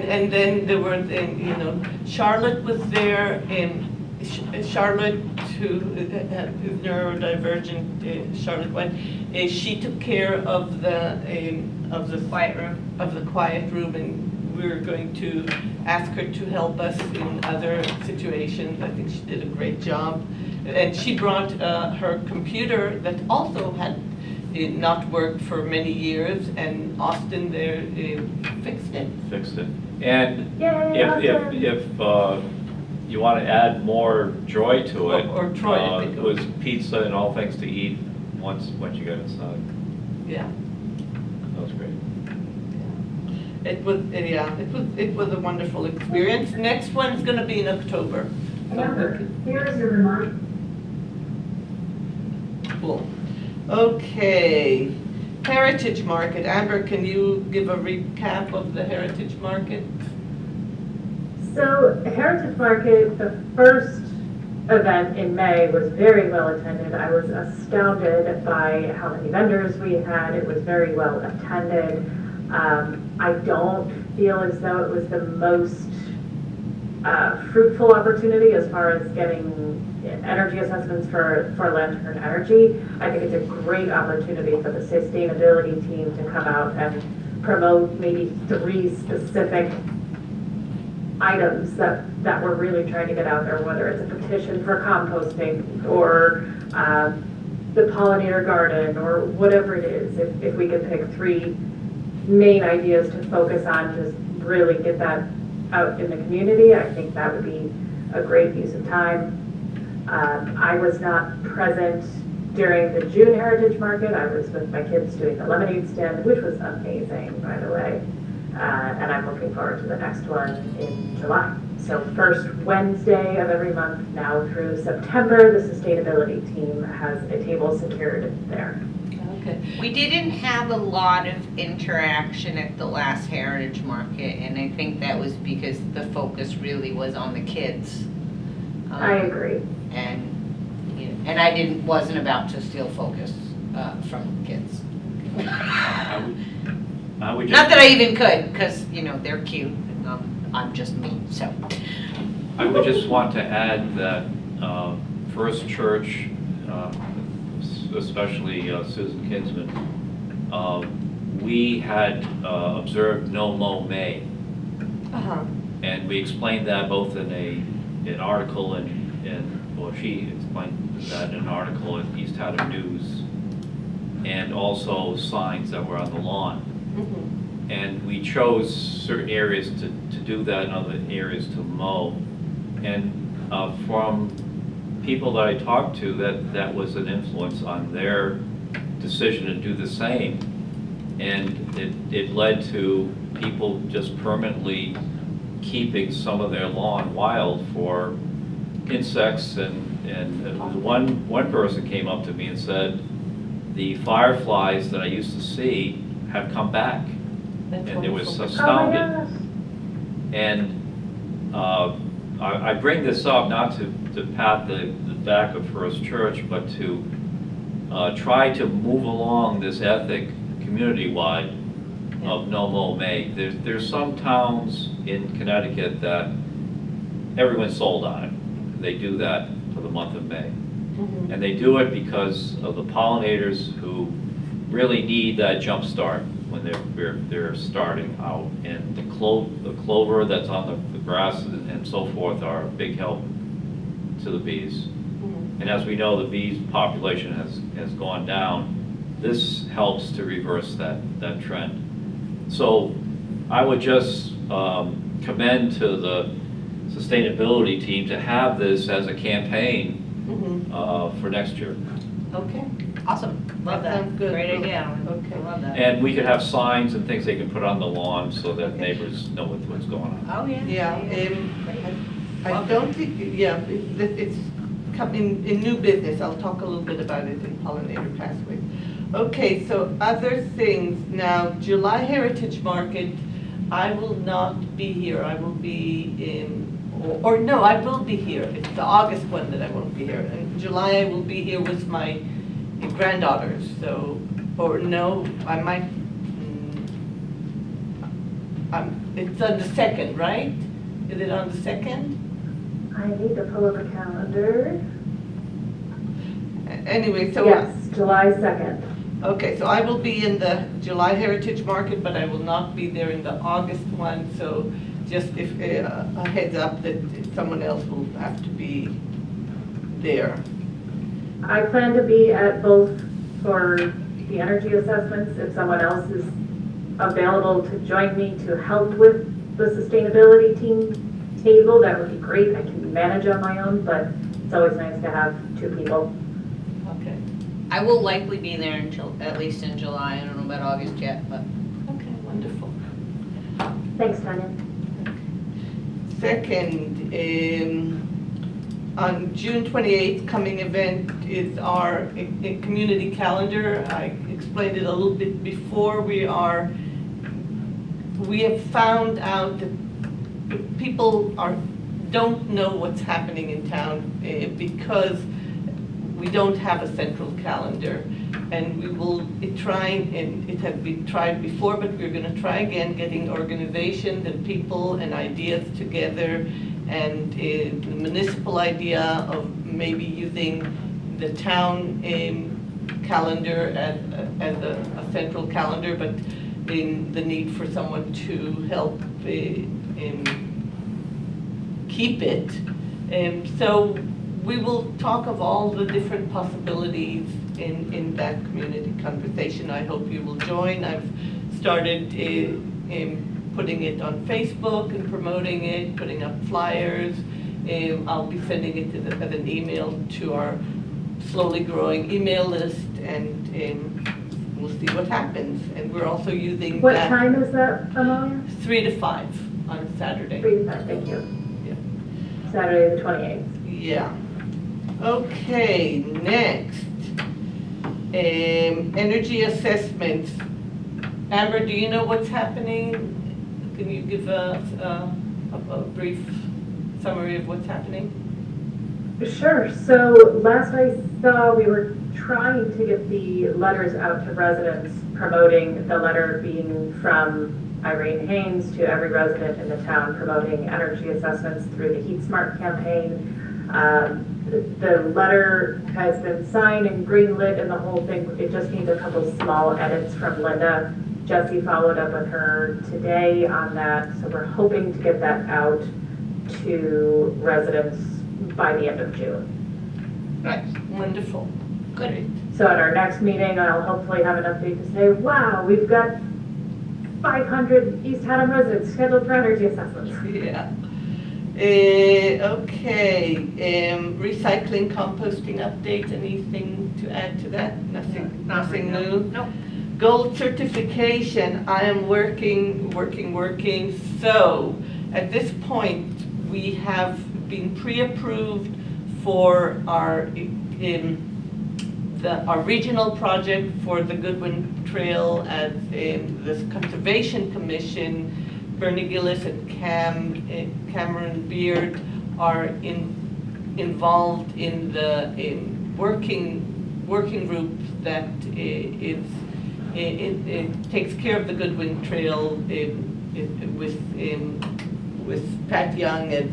And then there were, Charlotte was there, and Charlotte, who is neurodivergent, Charlotte went, she took care of the Quiet room. of the quiet room, and we were going to ask her to help us in other situations. I think she did a great job. And she brought her computer that also had not worked for many years, and Austin there fixed it. Fixed it. And Yay, if you want to add more joy to it, Or Troy, I think it it was pizza and all things to eat once you got inside. Yeah. That was great. It was a wonderful experience. Next one's gonna be in October. Here is your reminder. Cool. Okay, Heritage Market. Amber, can you give a recap of the Heritage Market? So Heritage Market, the first event in May was very well attended. I was astounded by how many vendors we had. It was very well attended. I don't feel as though it was the most fruitful opportunity as far as getting energy assessments for Lantern Energy. I think it's a great opportunity for the sustainability team to come out and promote maybe 3 specific items that we're really trying to get out there, whether it's a petition for composting or the pollinator garden or whatever it is. If we could pick 3 main ideas to focus on, just really get that out in the community, I think that would be a great use of time. I was not present during the June Heritage Market. I was with my kids doing the lemonade stand, which was amazing, by the way. And I'm looking forward to the next one in July. So first Wednesday of every month now through September, the sustainability team has a table secured there. Okay. We didn't have a lot of interaction at the last Heritage Market, and I think that was because the focus really was on the kids. I agree. And I wasn't about to steal focus from kids. I would Not just, that I even could, because, they're cute, and I'm just me, so. I would just want to add that First Church, especially Susan Kinsman, we had observed No Mow May. Uh-huh. And we explained that both in an article and she explained that in an article in East Haddam News, and also signs that were on the lawn. Mhm. And we chose certain areas to do that and other areas to mow. And from people that I talked to, that was an influence on their decision to do the same. And it led to people just permanently keeping some of their lawn wild for insects, and one person came up to me and said, the fireflies that I used to see have come back. That's And it was wonderful. astounding. Oh my gosh. And I bring this up not to pat the back of First Church, but to try to move along this ethic community-wide of No Mow May. There's some towns in Connecticut that everyone's sold on it. They do that for the month of May. Mhm. And they do it because of the pollinators who really need that jump start when they're starting out. And the clover that's on the grass and so forth are a big help to the bees. Mhm. And as we know, the bees population has gone down. This helps to reverse that trend. So I would just commend to the sustainability team to have this as a campaign for next year. Okay. Awesome, love That that. sounds good. Great idea. Okay. I love that. And we could have signs and things they can put on the lawn so that neighbors know what's going on. Oh, yeah. Yeah, I don't think, yeah, it's coming in new business. I'll talk a little bit about it in pollinator pathways. Okay, so other things. Now, July Heritage Market, I will not be here. I will be in, or no, I will be here. It's the August one that I won't be here. In July, I will be here with my granddaughters, so, or no, I might, it's on the 2nd, right? Is it on the 2nd? I need to pull up a calendar. Anyway, so. Yes, July 2nd. Okay, so I will be in the July Heritage Market, but I will not be there in the August one, so just if, a heads up that someone else will have to be there. I plan to be at both for the energy assessments. If someone else is available to join me to help with the sustainability team table, that would be great. I can manage on my own, but it's always nice to have two people. Okay. I will likely be there until, at least in July. I don't know about August yet, but. Okay, wonderful. Thanks, Tanya. Second, on June 28th, coming event is our community calendar. I explained it a little bit before. We have found out that people don't know what's happening in town because we don't have a central calendar. And we will try, and it has been tried before, but we're going to try again, getting organizations and people and ideas together, and the municipal idea of maybe using the town calendar as a central calendar, but in the need for someone to help keep it. So we will talk of all the different possibilities in that community conversation. I hope you will join. I've started putting it on Facebook and promoting it, putting up flyers. I'll be sending it as an email to our slowly growing email list, and we'll see what happens. And we're also using What that time is that, Amalia? 3 to 5 on Saturday. 3 to 5, thank you. Yeah. Saturday the 28th. Yeah. Okay, next. Energy assessments. Amber, do you know what's happening? Can you give a brief summary of what's happening? Sure. So last I saw, we were trying to get the letters out to residents, promoting the letter being from Irene Haynes to every resident in the town, promoting energy assessments through the Heat Smart campaign. The letter has been signed and greenlit and the whole thing. It just needs a couple small edits from Linda. Jesse followed up with her today on that, so we're hoping to get that out to residents by the end of June. Right. Wonderful. Great. So at our next meeting, I'll hopefully have an update to say, wow, we've got 500 East Haddam residents scheduled for energy assessments. Yeah. Okay, recycling, composting updates, anything to add to that? Nothing new? Nope. Gold certification, I am working. So at this point, we have been pre-approved for our regional project for the Goodwin Trail as this Conservation Commission. Bernie Gillis and Cameron Beard are involved in the working group that takes care of the Goodwin Trail with Pat Young as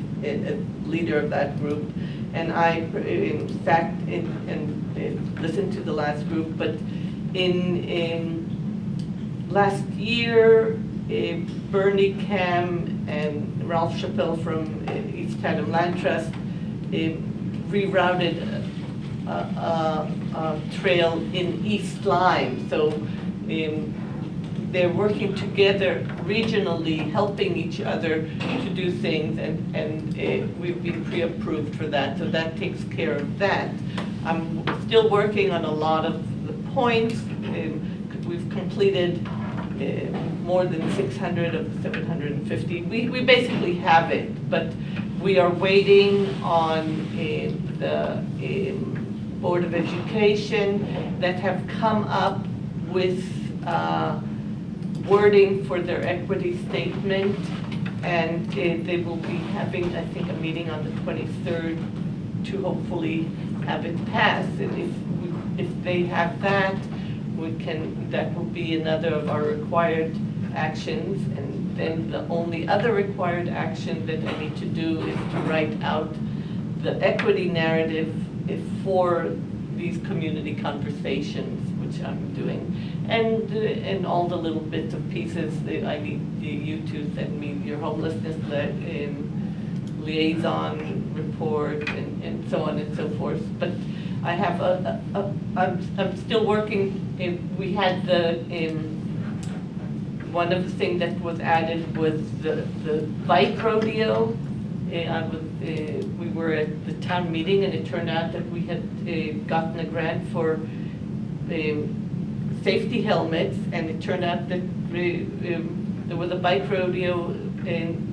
leader of that group. And I sat and listened to the last group, but in last year, Bernie, Cam, and Ralph Chappelle from East Haddam Land Trust rerouted a trail in East Lyme. So they're working together regionally, helping each other to do things, and we've been pre-approved for that, so that takes care of that. I'm still working on a lot of the points. We've completed more than 600 of the 750. We basically have it, but we are waiting on the Board of Education that have come up with wording for their equity statement, and they will be having, I think, a meeting on the 23rd to hopefully have it passed. And if they have that, that will be another of our required actions. And then the only other required action that I need to do is to write out the equity narrative for these community conversations, which I'm doing. And all the little bits and pieces that I need you to send me, your homelessness liaison report and so on and so forth. But I have I'm still working. We had one of the things that was added was the bike rodeo. We were at the town meeting, and it turned out that we had gotten a grant for safety helmets, and it turned out that there was a bike rodeo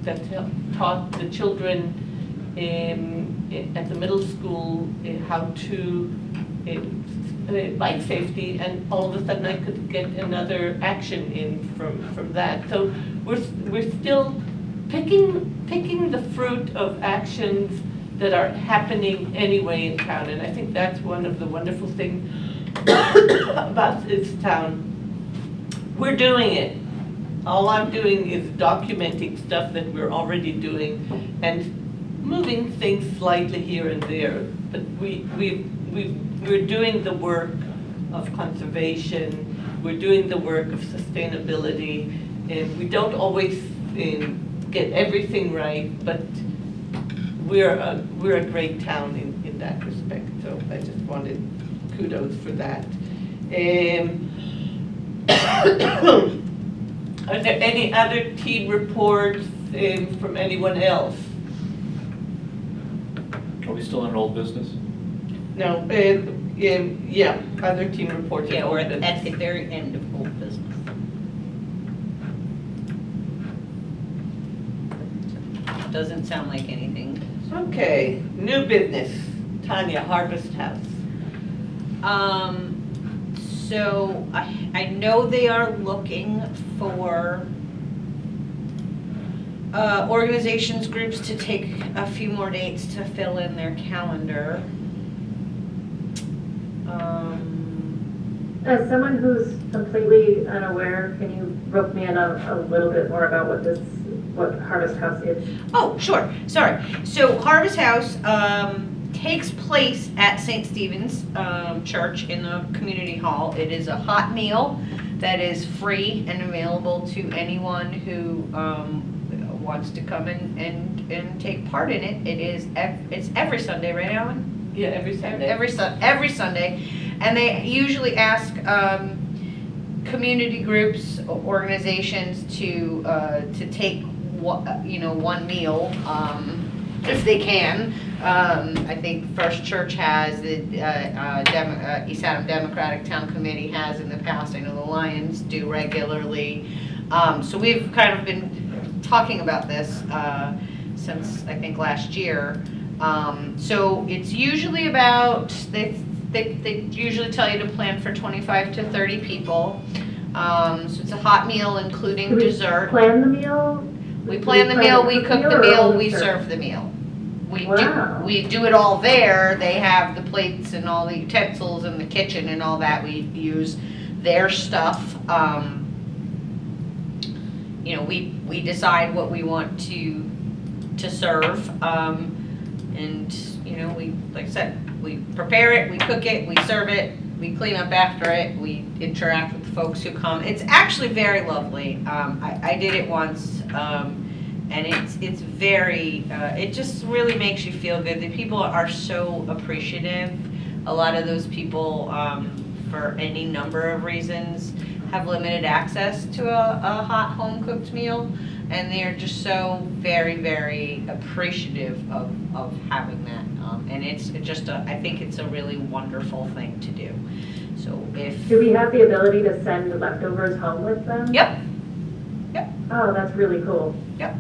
that taught the children at the middle school how to bike safety, and all of a sudden I could get another action in from that. So we're still picking the fruit of actions that are happening anyway in town, and I think that's one of the wonderful things about this town. We're doing it. All I'm doing is documenting stuff that we're already doing and moving things slightly here and there. But we're doing the work of conservation. We're doing the work of sustainability, and we don't always get everything right, but we're a great town in that respect. So I just wanted kudos for that. Are there any other team reports from anyone else? Are we still in old business? No, yeah, other team reports. Yeah, we're at the very end of old business. Doesn't sound like anything. Okay, new business. Tanya, Harvest House. So I know they are looking for organizations, groups to take a few more dates to fill in their calendar. As someone who's completely unaware, can you rope me in a little bit more about what Harvest House is? Oh, sure, sorry. So Harvest House takes place at St. Stephen's Church in the community hall. It is a hot meal that is free and available to anyone who wants to come and take part in it. It's every Sunday, right, Alan? Yeah, every Sunday. Every Sunday, and they usually ask community groups, organizations to take one meal if they can. I think First Church has, the East Adam Democratic Town Committee has in the past. I know the Lions do regularly. So we've kind of been talking about this since I think last year. So it's usually about, they usually tell you to plan for 25 to 30 people. So it's a hot meal including dessert. Plan the meal? We plan the meal, we cook the meal, we serve the meal. Wow. We do it all there. They have the plates and all the utensils and the kitchen and all that. We use their stuff. We decide what we want to serve. And we, like I said, we prepare it, we cook it, we serve it, we clean up after it, we interact with the folks who come. It's actually very lovely. I did it once. And it's very, it just really makes you feel good. The people are so appreciative A lot of those people, for any number of reasons, have limited access to a hot home-cooked meal. And they are just so very, very appreciative of having that. And it's just I think it's a really wonderful thing to do. So if, Do we have the ability to send leftovers home with them? yep, Oh, that's really cool. Yep.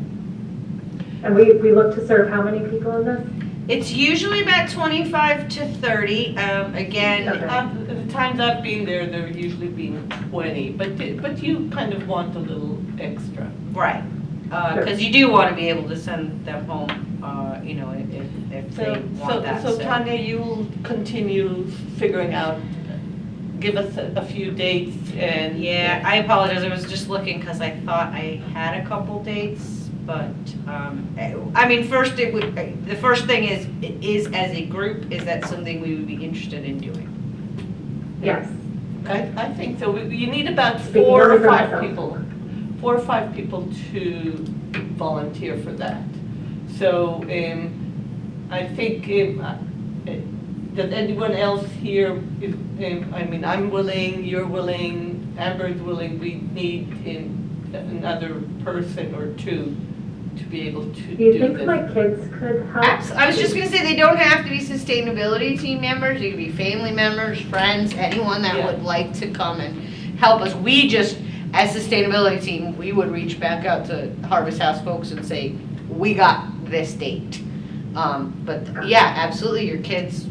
And we look to serve how many people in this? it's usually about 25 to 30. Again, Okay. The times I've been there, there usually been 20, but you kind of want a little extra. right, because you do want to be able to send them home, you know, if they want that. So Tanya, you'll continue figuring out, give us a few dates and. Yeah, I apologize, I was just looking because I thought I had a couple dates, but, I mean, first, the first thing is as a group, is that something we would be interested in doing? Yes. I think so. You need about Speaking 4 only or for 5 myself. people. 4 or 5 people to volunteer for that. So I think, does anyone else here, I mean, I'm willing, you're willing, Amber's willing, we need another person or two to be able to Do you do think this. my kids could help? I was just gonna say, they don't have to be sustainability team members, they could be family members, friends, anyone that Yeah. would like to come and help us. We just, as sustainability team, we would reach back out to Harvest House folks and say, we got this date. But yeah, absolutely, your kids,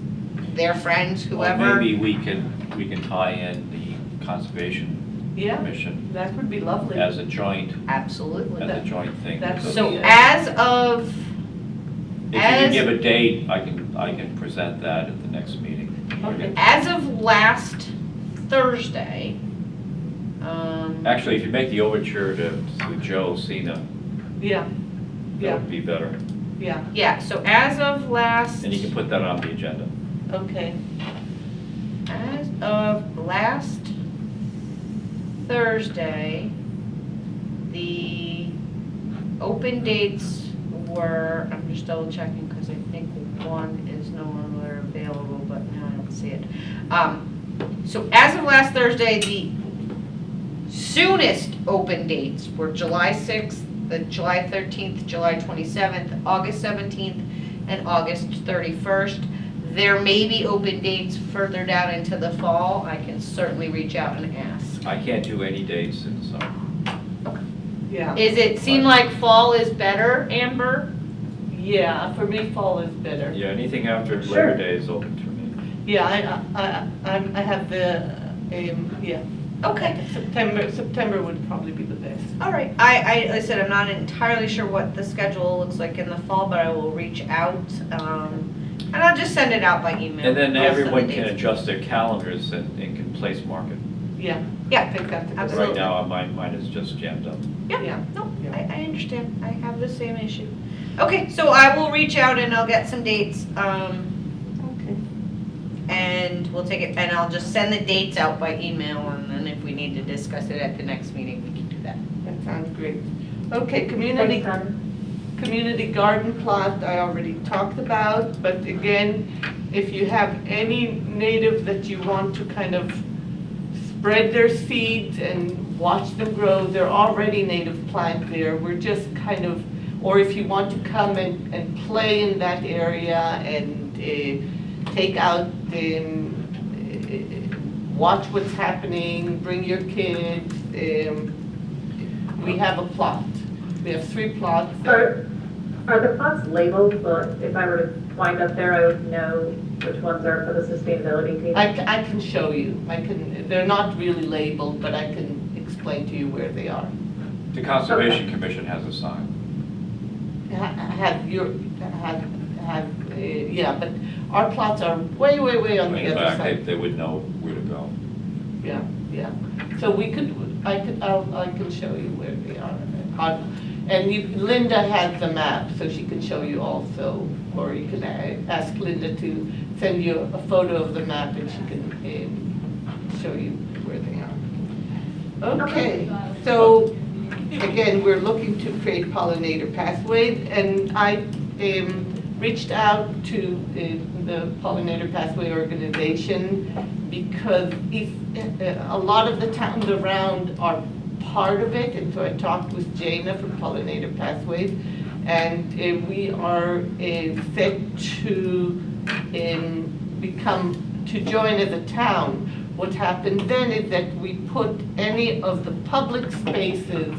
their friends, Well, whoever. maybe we can tie in the Conservation Yeah, Commission that would be lovely. as a joint Absolutely. thing. That's- because So Yeah. as of, If you can give a date, I can present that at the next meeting. Okay. as of last Thursday, Actually, if you make the overture to Joe Cena, Yeah, that yeah, would be better. yeah, yeah, so as of last. And you can put that on the agenda. okay. As of last Thursday, the open dates were, I'm just double checking because I think one is no longer available, but now I don't see it. So as of last Thursday, the soonest open dates were July 6th, the July 13th, July 27th, August 17th, and August 31st. There may be open dates further down into the fall. I can certainly reach out and ask. I can't do any dates in the summer. Yeah, Is it seem like fall is better, Amber? yeah, for me, fall is better. Yeah, anything after Sure. Labor Day is open for me. Yeah, I have the, yeah. Okay. September would probably be the best. All right. I said, I'm not entirely sure what the schedule looks like in the fall, but I will reach out. And I'll just send it out by email. And then I'll send the everyone can dates. adjust their calendars and can place mark it. Yeah, Yeah, I think that's a good. Absolutely. Right now, mine is just jammed up. Yeah, Yeah. no, Yeah. I understand. I have the same issue. Okay, so I will reach out and I'll get some dates, Okay. and we'll take it, and I'll just send the dates out by email, and then if we need to discuss it at the next meeting, we can do that. That sounds great. Okay, community, Thanks, Tanya. community garden plot, I already talked about, but again, if you have any native that you want to kind of spread their seeds and watch them grow, they're already native plant there, we're just kind of, or if you want to come and play in that area and take out, watch what's happening, bring your kids, we have a plot. We have 3 plots. Are the plots labeled, so if I were to wind up there, I would know which ones are for the sustainability team? I can show you. They're not really labeled, but I can explain to you where they are. The Conservation Commission has a sign. Yeah, but our plots are way, way, way on In the other fact, side. they would know where to go. Yeah, yeah. So I can show you where they are. And Linda has the map, so she can show you also, or you can ask Linda to send you a photo of the map and she can show you where they are. Okay, so again, we're looking to create pollinator pathways, and reached out to the Pollinator Pathway Organization because a lot of the towns around are part of it, and so I talked with Jana from Pollinator Pathways, and we are set to to join as a town. What happened then is that we put any of the public spaces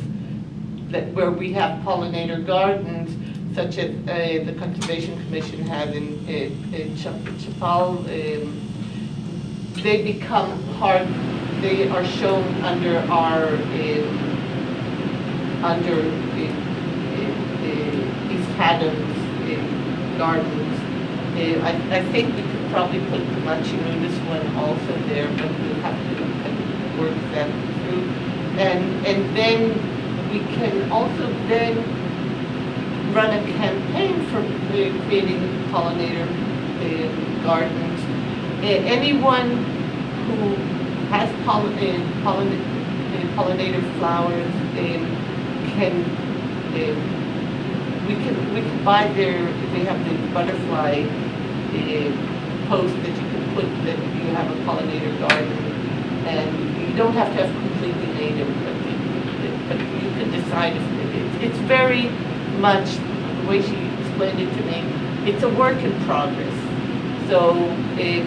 where we have pollinator gardens, such as the Conservation Commission has in Chapal, they become part, they are shown under our, East Haddams gardens. I think we could probably put the Machinunas one also there, but we'll have to work that through. And then we can also then run a campaign for creating pollinator gardens. Anyone who has pollinator flowers we can buy they have the butterfly post that you can put that you have a pollinator garden, and you don't have to have completely native, but you can decide if it's very much the way she explained it to me. It's a work in progress. So if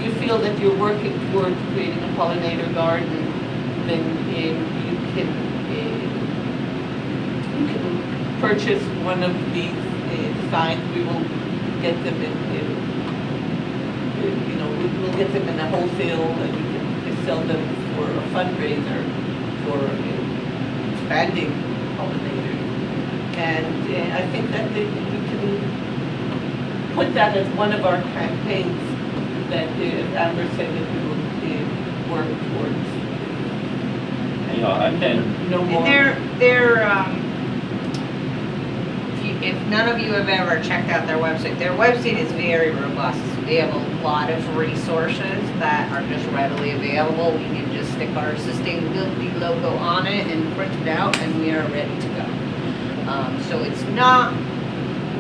you feel that you're working towards creating a pollinator garden, then you can purchase one of these signs. We will get them we'll get them in a wholesale, and we can sell them for a fundraiser for expanding pollinators. And I think that we can put that as one of our campaigns that Amber said that we will work towards. Yeah, and then, No more. If none of you have ever checked out their website is very robust. They have a lot of resources that are just readily available. We can just stick our sustainability logo on it and print it out, and we are ready to go. So it's not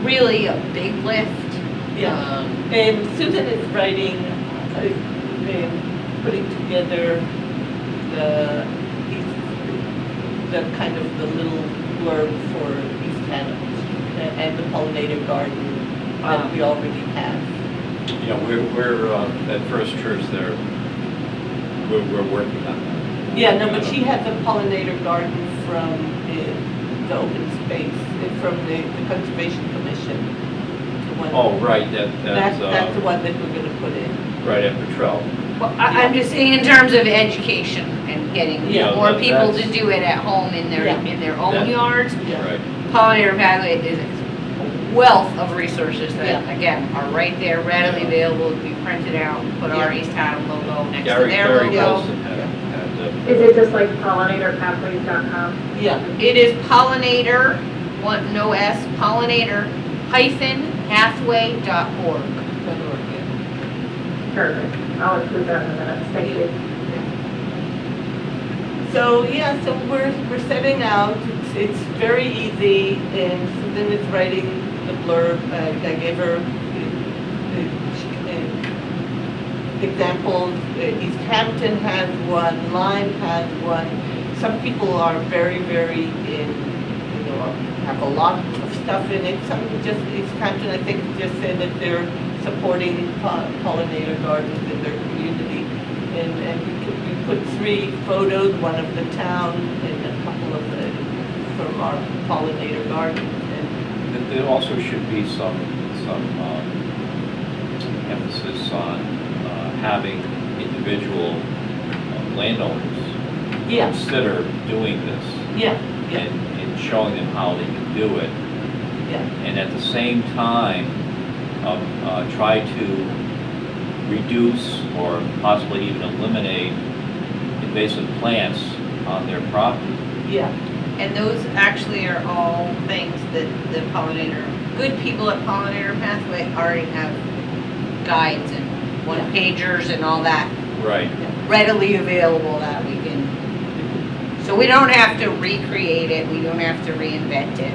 really a big lift. Yeah. And Susan is writing, putting together the kind of the little blurb for East Haddam and the pollinator garden that we already have. we're at First Church there, we're working on that. Yeah, no, but she has a pollinator garden from the open space, from the Conservation Commission. The one- Oh, right, That's the one that we're gonna put in. right at Petrel. Well, I'm just saying in terms of education and getting Yeah, more that- people to that's- do it at home in their Yeah. own That- yards. Yeah. Right. Pollinator Pathway is a wealth of resources that, Yeah. again, are right there, readily available to be printed out, put our Yeah. East Haddam logo next to Gary their logo. Nelson had Is it just like pollinatorpathways.com? Yeah, It is pollinator, no S, pollinator-pathway.org. Perfect. I'll include that in the minutes. Thank you. so we're setting out, it's very easy, and Susan is writing the blurb. I gave her examples. East Hampton has one, Lyme has one. Some people are very, very have a lot of stuff in it. Some just, East Hampton, I think, just said that they're supporting pollinator gardens in their community. And we put 3 photos, one of the town and a couple of from our pollinator gardens. And There also should be some emphasis on having individual landowners yeah, consider doing this yeah, and showing them how they can do it. yeah, And at the same time, try to reduce or possibly even eliminate invasive plants on their property. yeah, And those actually are all things that the good people at Pollinator Pathway already have guides and one-pagers and all that Right. readily available that we can, so we don't have to recreate it, we don't have to reinvent it.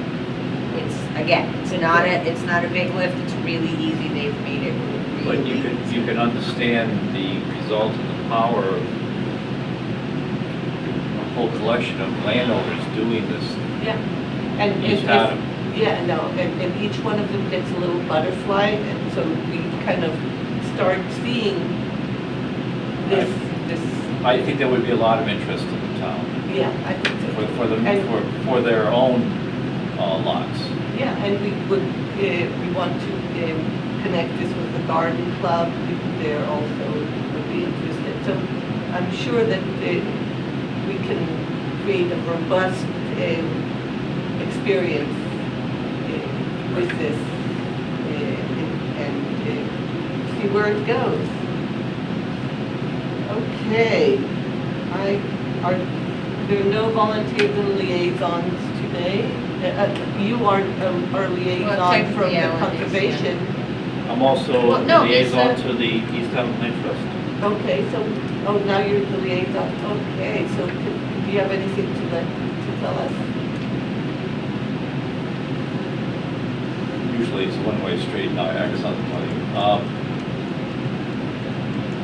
Again, it's not a big lift, it's really easy, they've made it But really easy. you can understand the result and the power of a whole collection of landowners doing this. Yeah. And Each if- Haddam. Yeah, no, and each one of them gets a little butterfly, and so we kind of start seeing this, I think there would be a lot of interest in the town yeah, I think so. for their own lots. Yeah, and we want to connect this with the garden club, they're also would be interested. So I'm sure that we can create a robust experience with this and see where it goes. Okay, there are no volunteer liaisons today. You are our liaison from technically, the yeah, one is, conservation. I'm also Well, no, liaison it's, to the East Hampton Land Trust. Okay, so, oh, now you're the liaison. Okay, so do you have anything to tell us? Usually it's a one-way street, no, I guess I'll tell you.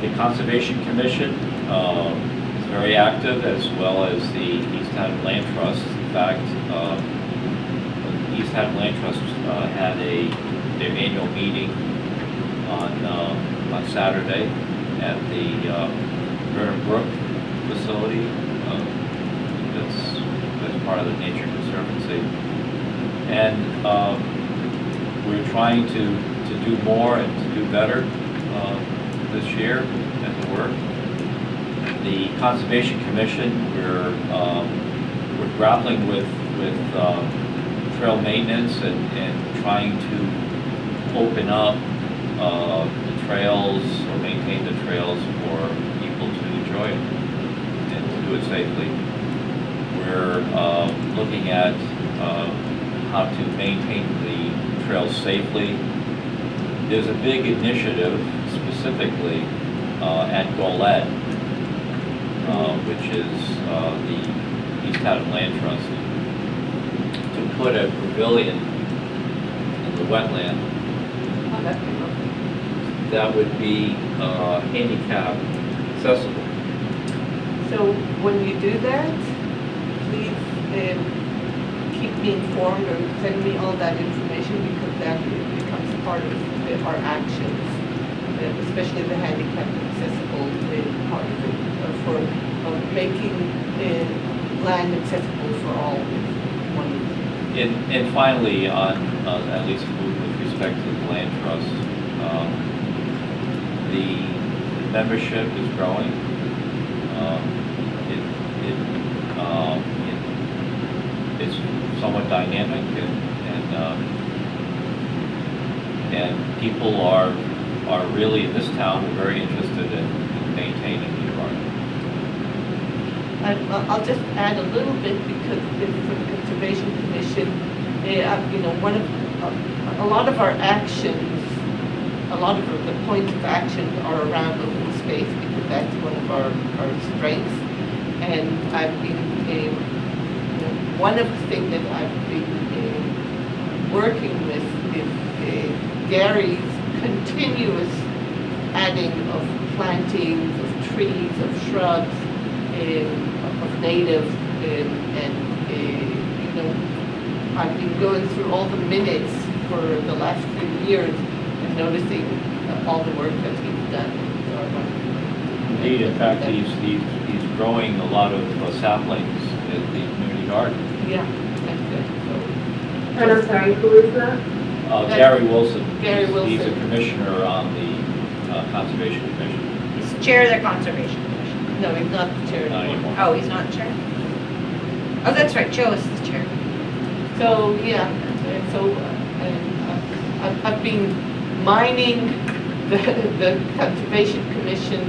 The Conservation Commission is very active, as well as the East Hampton Land Trust. In fact, the East Hampton Land Trust had their annual meeting on Saturday at the Vernon Brook facility. That's part of the Nature Conservancy. And we're trying to do more and to do better this year at the work. The Conservation Commission, we're grappling with trail maintenance and trying to open up the trails or maintain the trails for people to enjoy it and to do it safely. We're looking at how to maintain the trails safely. There's a big initiative specifically at Golett, which is the East Hampton Land Trust, to put a pavilion in the wetland Oh, that'd be lovely. that would be handicap accessible. So when you do that, please keep me informed or send me all that information because that becomes part of our actions, especially the handicap accessible part of it, for making land accessible for all. And finally, on at least with respect to the land trust, the membership is growing. It's somewhat dynamic, and people are really in this town very interested in maintaining the environment. I'll just add a little bit because for the Conservation Commission, a lot of our actions, a lot of the points of action are around open space because that's one of our strengths. And I've been, one of the things that I've been working with is Gary's continuous adding of plantings, of trees, of shrubs, of native, and I've been going through all the minutes for the last few years and noticing all the work that he's done. Indeed, in fact, he's growing a lot of saplings at the community garden. Yeah, that's good. And I'm sorry, who is that? Gary Wilson. Gary He's a Wilson. commissioner on the Conservation Commission. He's chair of the Conservation Commission. No, he's not the chair Not anymore. anymore. Oh, he's not chair? Oh, that's right, Joe is the chair. So, yeah, so I've been mining the Conservation Commission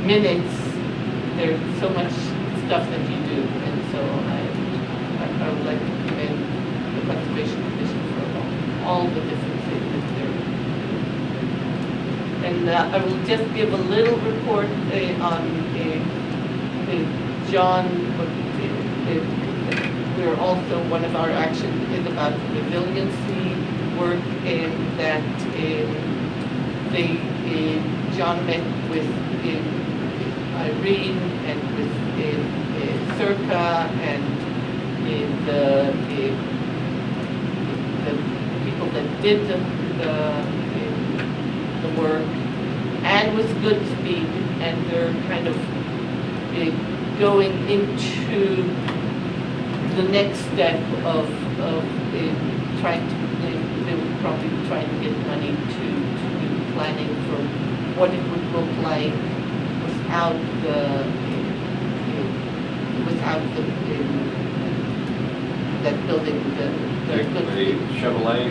minutes. There's so much stuff that you do, and so I would like to commend the Conservation Commission for all the different things that they're doing. And I will just give a little report on John we're also, one of our actions is about resiliency work, and that John met with Irene and with Circa and the people that did the work, and with Goodspeed, and they're kind of going into the next step of trying to, they would probably try to get money to do planning for what it would look like without that building, The Chevrolet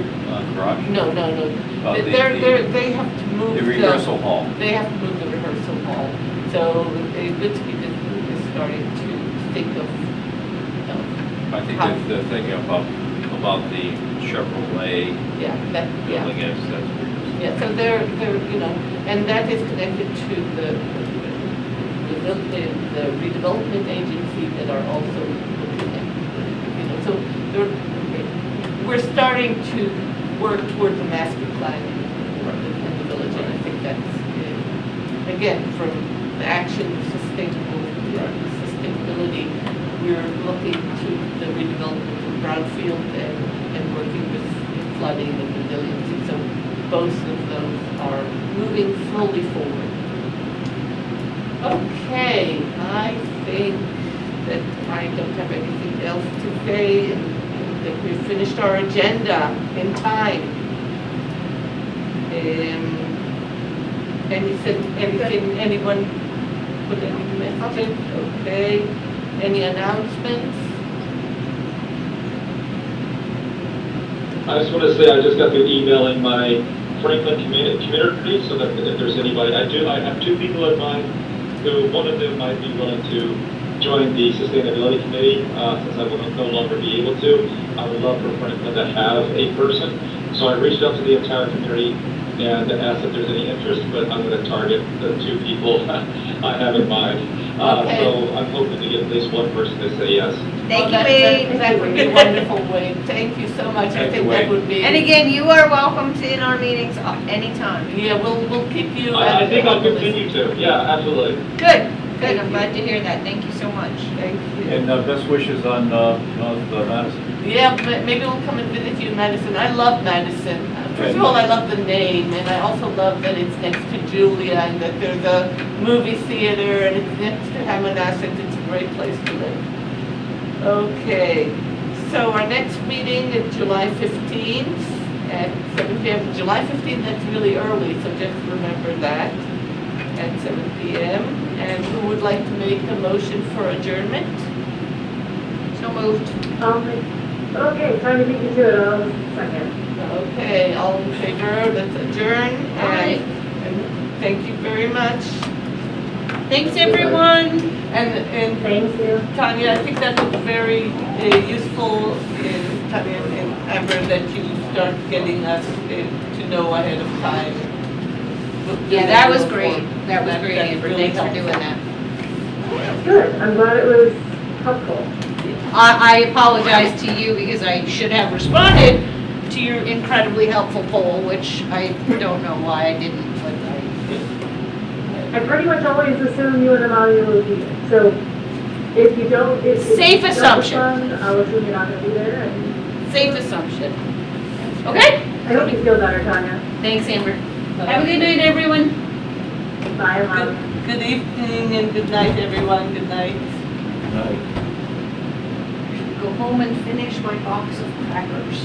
garage? No. They have to move The rehearsal hall. They have to move the rehearsal hall. So Goodspeed is starting to think of. I think how- that the thing about the Chevrolet building is, that's rehearsal. Yeah, so they're, and that is connected to the redevelopment agency that are also looking at, so we're starting to work toward the master plan in the village, and I think that's, again, from the action of sustainability, we're looking to the redevelopment of brownfield and working with flooding and resiliency, so both of those are moving slowly forward. Okay, I think that I don't have anything else to say, and that we've finished our agenda in time. Anyone put any messages? Okay. Any announcements? I just want to say I just got through emailing my Franklin community, so that if there's anybody, I have two people in mind who, one of them might be willing to join the sustainability committee, since I will no longer be able to. I would love for Franklin to have a person. So I reached out to the entire community and asked if there's any interest, but I'm going to target the two people I have in mind. Okay. So I'm hoping to get at least one person to say yes. Thank you, Well, Wade. That would be wonderful, Wade. Thank you so much. I Thank you, think that Wade. would be. And again, you are welcome to in our meetings anytime. Yeah, we'll keep you. I think I'll continue to. Yeah, absolutely. Good, good, I'm glad to hear that, thank you so much. Thank you. And best wishes on North Madison. Yeah, maybe we'll come and visit you in Madison. I love Madison. First of all, I love the name, and I also love that it's next to Julia, and that there's a movie theater, and it's next to Hammonasset. It's a great place to live. Okay, so our next meeting is July 15th at 7 p.m. July 15th, that's really early, so just remember that, at 7 p.m. And who would like to make a motion for adjournment? So moved. Okay, time to beat you to it, I'll second. Okay, all in favor, let's adjourn, Aye. and thank you very much. Thanks, everyone. And Thank you. Tanya, I think that was very useful, Tanya and Amber, that you start getting us to know ahead of time. Yeah, that was great, that was That- great, that's Amber, really thanks for doing helpful. that. Good, I'm glad it was helpful. I apologize to you because I should have responded to your incredibly helpful poll, which I don't know why I didn't, but I pretty much always assume you and Amalia will be there. So if you don't, if Safe you don't assumption. respond, I'll assume you're not gonna be there, and safe assumption. Okay? I hope you feel better, Tanya. Thanks, Amber. Have a good night, everyone. Bye, Amalia. Good evening and good night, everyone, good night. Night. Go home and finish my box of crackers.